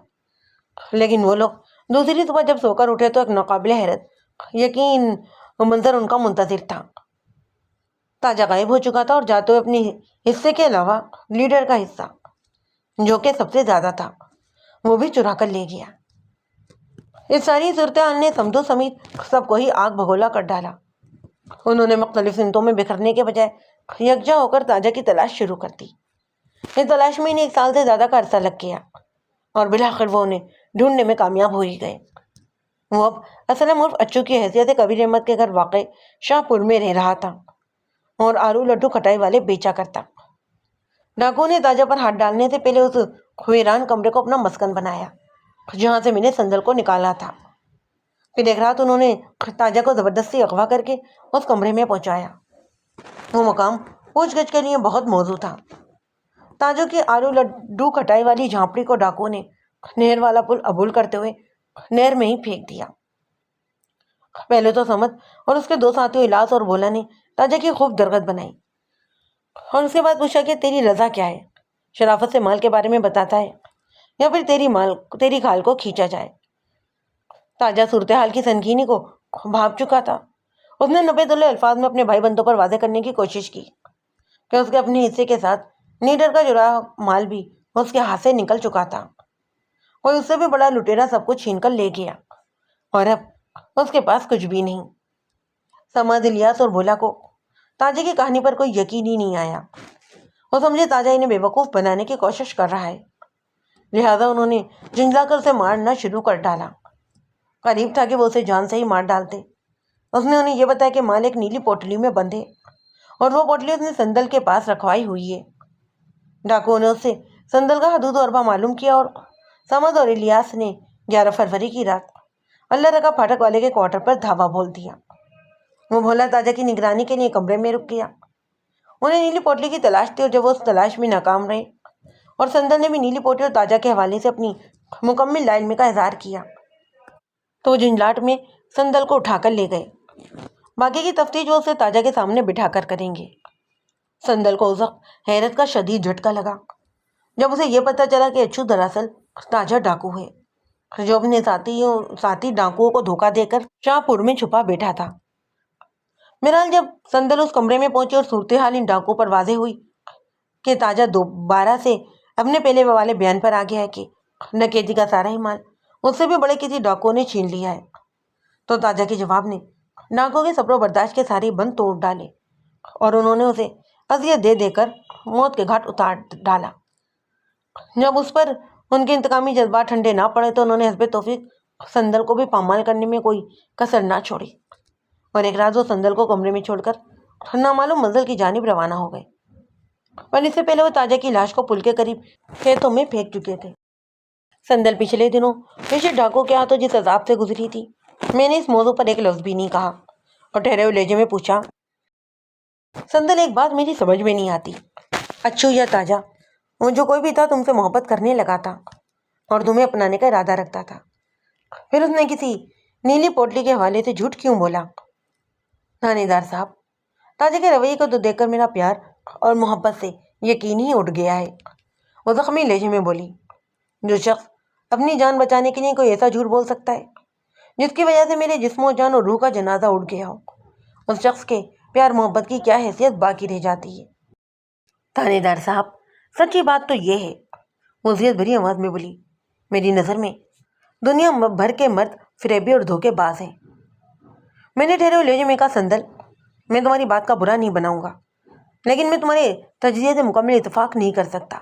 لیکن وہ لوگ دوسری صبح جب سو کر اٹھے تو ایک ناقابل حیرت یقین منظر ان کا منتظر تھا۔ تاجا غائب ہو چکا تھا اور جاتے ہوئے اپنے حصے کے علاوہ لیڈر کا حصہ، جو کہ سب سے زیادہ تھا، وہ بھی چرا کر لے گیا۔ اس ساری صورتحال نے سمدو سمیت سب کو ہی آگ بھگولا کر ڈالا۔ انہوں نے مختلف سمتوں میں بکھرنے کے بجائے یکجا ہو کر تاجا کی تلاش شروع کر دی۔ اس تلاش میں انہیں 1 سال سے زیادہ کا عرصہ لگ گیا اور بالآخر وہ انہیں ڈھونڈنے میں کامیاب ہو ہی گئے۔ وہ اب اسلم عرف اچو کی حیثیت سے کبیر احمد کے گھر واقع شاہ پور میں رہ رہا تھا اور آلو لڈو کھٹائی والے بیچا کرتا۔ ڈاکو نے تاجا پر ہاتھ ڈالنے سے پہلے اس ویران کمرے کو اپنا مسکن بنایا جہاں سے میں نے سندل کو نکالا تھا۔ پھر ایک رات انہوں نے تاجا کو زبردستی اغوا کر کے اس کمرے میں پہنچایا۔ وہ مقام پوچھ گچھ کے لیے بہت موزوں تھا۔ تاجوں کی آلو لڈو کھٹائی والی جھانپڑی کو ڈاکو نے نہر والا پل عبور کرتے ہوئے نہر میں ہی پھینک دیا۔ پہلے تو سمت اور اس کے 2 ساتھیوں الاس اور بولا نے تاجا کی خوب درگت بنائی اور اس کے بعد پوچھا کہ تیری رضا کیا ہے؟ شرافت سے مال کے بارے میں بتاتا ہے یا پھر تیری کھال کو کھینچا جائے؟ تاجا صورتحال کی سنگینی کو بھانپ چکا تھا۔ اس نے 90 دلے الفاظ میں اپنے بھائی بندوں پر واضح کرنے کی کوشش کی کہ اس کے اپنے حصے کے ساتھ نیڈر کا جڑا مال بھی اس کے ہاتھ سے نکل چکا تھا۔ کوئی اس سے بھی بڑا لٹیرا سب کچھ چھین کر لے گیا اور اب اس کے پاس کچھ بھی نہیں۔ سمد، الیاس اور بھولا کو تاجے کی کہانی پر کوئی یقین ہی نہیں آیا۔ وہ سمجھے تاجا انہیں بے وقوف بنانے کی کوشش کر رہا ہے، لہذا انہوں نے جھنجھلا کر اسے مارنا شروع کر ڈالا۔ قریب تھا کہ وہ اسے جان سے ہی مار ڈالتے۔ اس نے انہیں یہ بتایا کہ مال ایک نیلی پوٹلی میں بند ہے اور وہ پوٹلی اس نے سندل کے پاس رکھوائی ہوئی ہے۔ ڈاکو نے اس سے سندل کا حدود و اربا معلوم کیا اور سمد اور الیاس نے 11 فروری کی رات اللہ رکا پھاٹک والے کے کوارٹر پر دھاوا بول دیا۔ وہ بھولا تاجا کی نگرانی کے لیے کمرے میں رک گیا۔ انہیں نیلی پوٹلی کی تلاش تھی اور جب وہ اس تلاش میں ناکام رہے اور سندل نے بھی نیلی پوٹلی اور تاجا کے حوالے سے اپنی مکمل لا علمی کا اظہار کیا تو وہ جھنجھلاہٹ میں سندل کو اٹھا کر لے گئے۔ باقی کی تفتیش وہ اسے تاجا کے سامنے بٹھا کر کریں گے۔ سندل کو اس وقت حیرت کا شدید جھٹکا لگا جب اسے یہ پتہ چلا کہ اچو دراصل تاجا ڈاکو ہے جو اپنے ساتھی ڈاکوؤں کو دھوکہ دے کر شاہ پور میں چھپا بیٹھا تھا۔ بہرحال جب سندل اس کمرے میں پہنچے اور صورتحال ان ڈاکوؤں پر واضح ہوئی کہ تاجا دوبارہ سے اپنے پہلے والے بیان پر آ گیا ہے کہ ڈکیتی کا سارا ہی مال اس سے بھی بڑے کسی ڈاکو نے چھین لیا ہے، تو تاجا کے جواب نے ڈاکو کے صبر و برداشت کے سارے بند توڑ ڈالے اور انہوں نے اسے اذیت دے دے کر موت کے گھاٹ اتار ڈالا۔ جب اس پر ان کے انتقامی جذبات ٹھنڈے نہ پڑے تو انہوں نے حسب توفیق سندل کو بھی پامال کرنے میں کوئی کسر نہ چھوڑی اور ایک رات وہ سندل کو کمرے میں چھوڑ کر نامعلوم منزل کی جانب روانہ ہو گئے، پر اس سے پہلے وہ تاجا کی لاش کو پل کے قریب کھیتوں میں پھینک چکے تھے۔ سندل پچھلے دنوں پیشے ڈاکو کے ہاتھوں جس عذاب سے گزری تھی، میں نے اس موضوع پر ایک لفظ بھی نہیں کہا اور ٹھہرے ہوئے لہجے میں پوچھا، سندل ایک بات میری سمجھ میں نہیں آتی، اچو یا تاجا، وہ جو کوئی بھی تھا تم سے محبت کرنے لگا تھا اور تمہیں اپنانے کا ارادہ رکھتا تھا، پھر اس نے کسی نیلی پوٹلی کے حوالے سے جھوٹ کیوں بولا؟ تھانے دار صاحب، تاجا کے رویے کو تو دیکھ کر میرا پیار اور محبت سے یقین ہی اٹھ گیا ہے، وہ زخمی لہجے میں بولی۔ جو شخص اپنی جان بچانے کے لیے کوئی ایسا جھوٹ بول سکتا ہے جس کی وجہ سے میرے جسم و جان اور روح کا جنازہ اٹھ گیا ہو، اس شخص کے پیار محبت کی کیا حیثیت باقی رہ جاتی ہے؟ تھانے دار صاحب، سچی بات تو یہ ہے، وہ ذیت بھری آواز میں بولی، میری نظر میں دنیا بھر کے مرد فریبی اور دھوکے باز ہیں۔ میں نے ٹھہرے ہوئے لہجے میں کہا، سندل، میں تمہاری بات کا برا نہیں بناؤں گا، لیکن میں تمہارے تجزیے سے مکمل اتفاق نہیں کر سکتا۔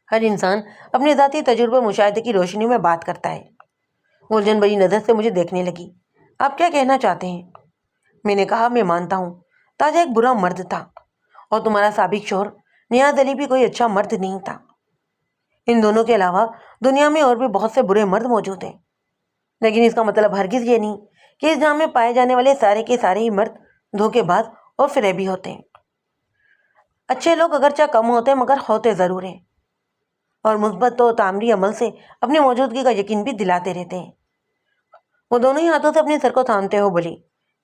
ہر انسان اپنے ذاتی تجربے اور مشاہدے کی روشنی میں بات کرتا ہے۔ وہ الجھن بھری نظر سے مجھے دیکھنے لگی۔ آپ کیا کہنا چاہتے ہیں؟ میں نے کہا، میں مانتا ہوں تاجا ایک برا مرد تھا اور تمہارا سابق شوہر نیاز علی بھی کوئی اچھا مرد نہیں تھا۔ ان دونوں کے علاوہ دنیا میں اور بھی بہت سے برے مرد موجود ہیں، لیکن اس کا مطلب ہرگز یہ نہیں کہ اس جہان میں پائے جانے والے سارے کے سارے ہی مرد دھوکے باز اور فریبی ہوتے ہیں۔ اچھے لوگ اگرچہ کم ہوتے ہیں مگر ہوتے ضرور ہیں اور مثبت و تعمیری عمل سے اپنی موجودگی کا یقین بھی دلاتے رہتے ہیں۔ وہ دونوں ہی ہاتھوں سے اپنے سر کو تھامتے ہو بولی،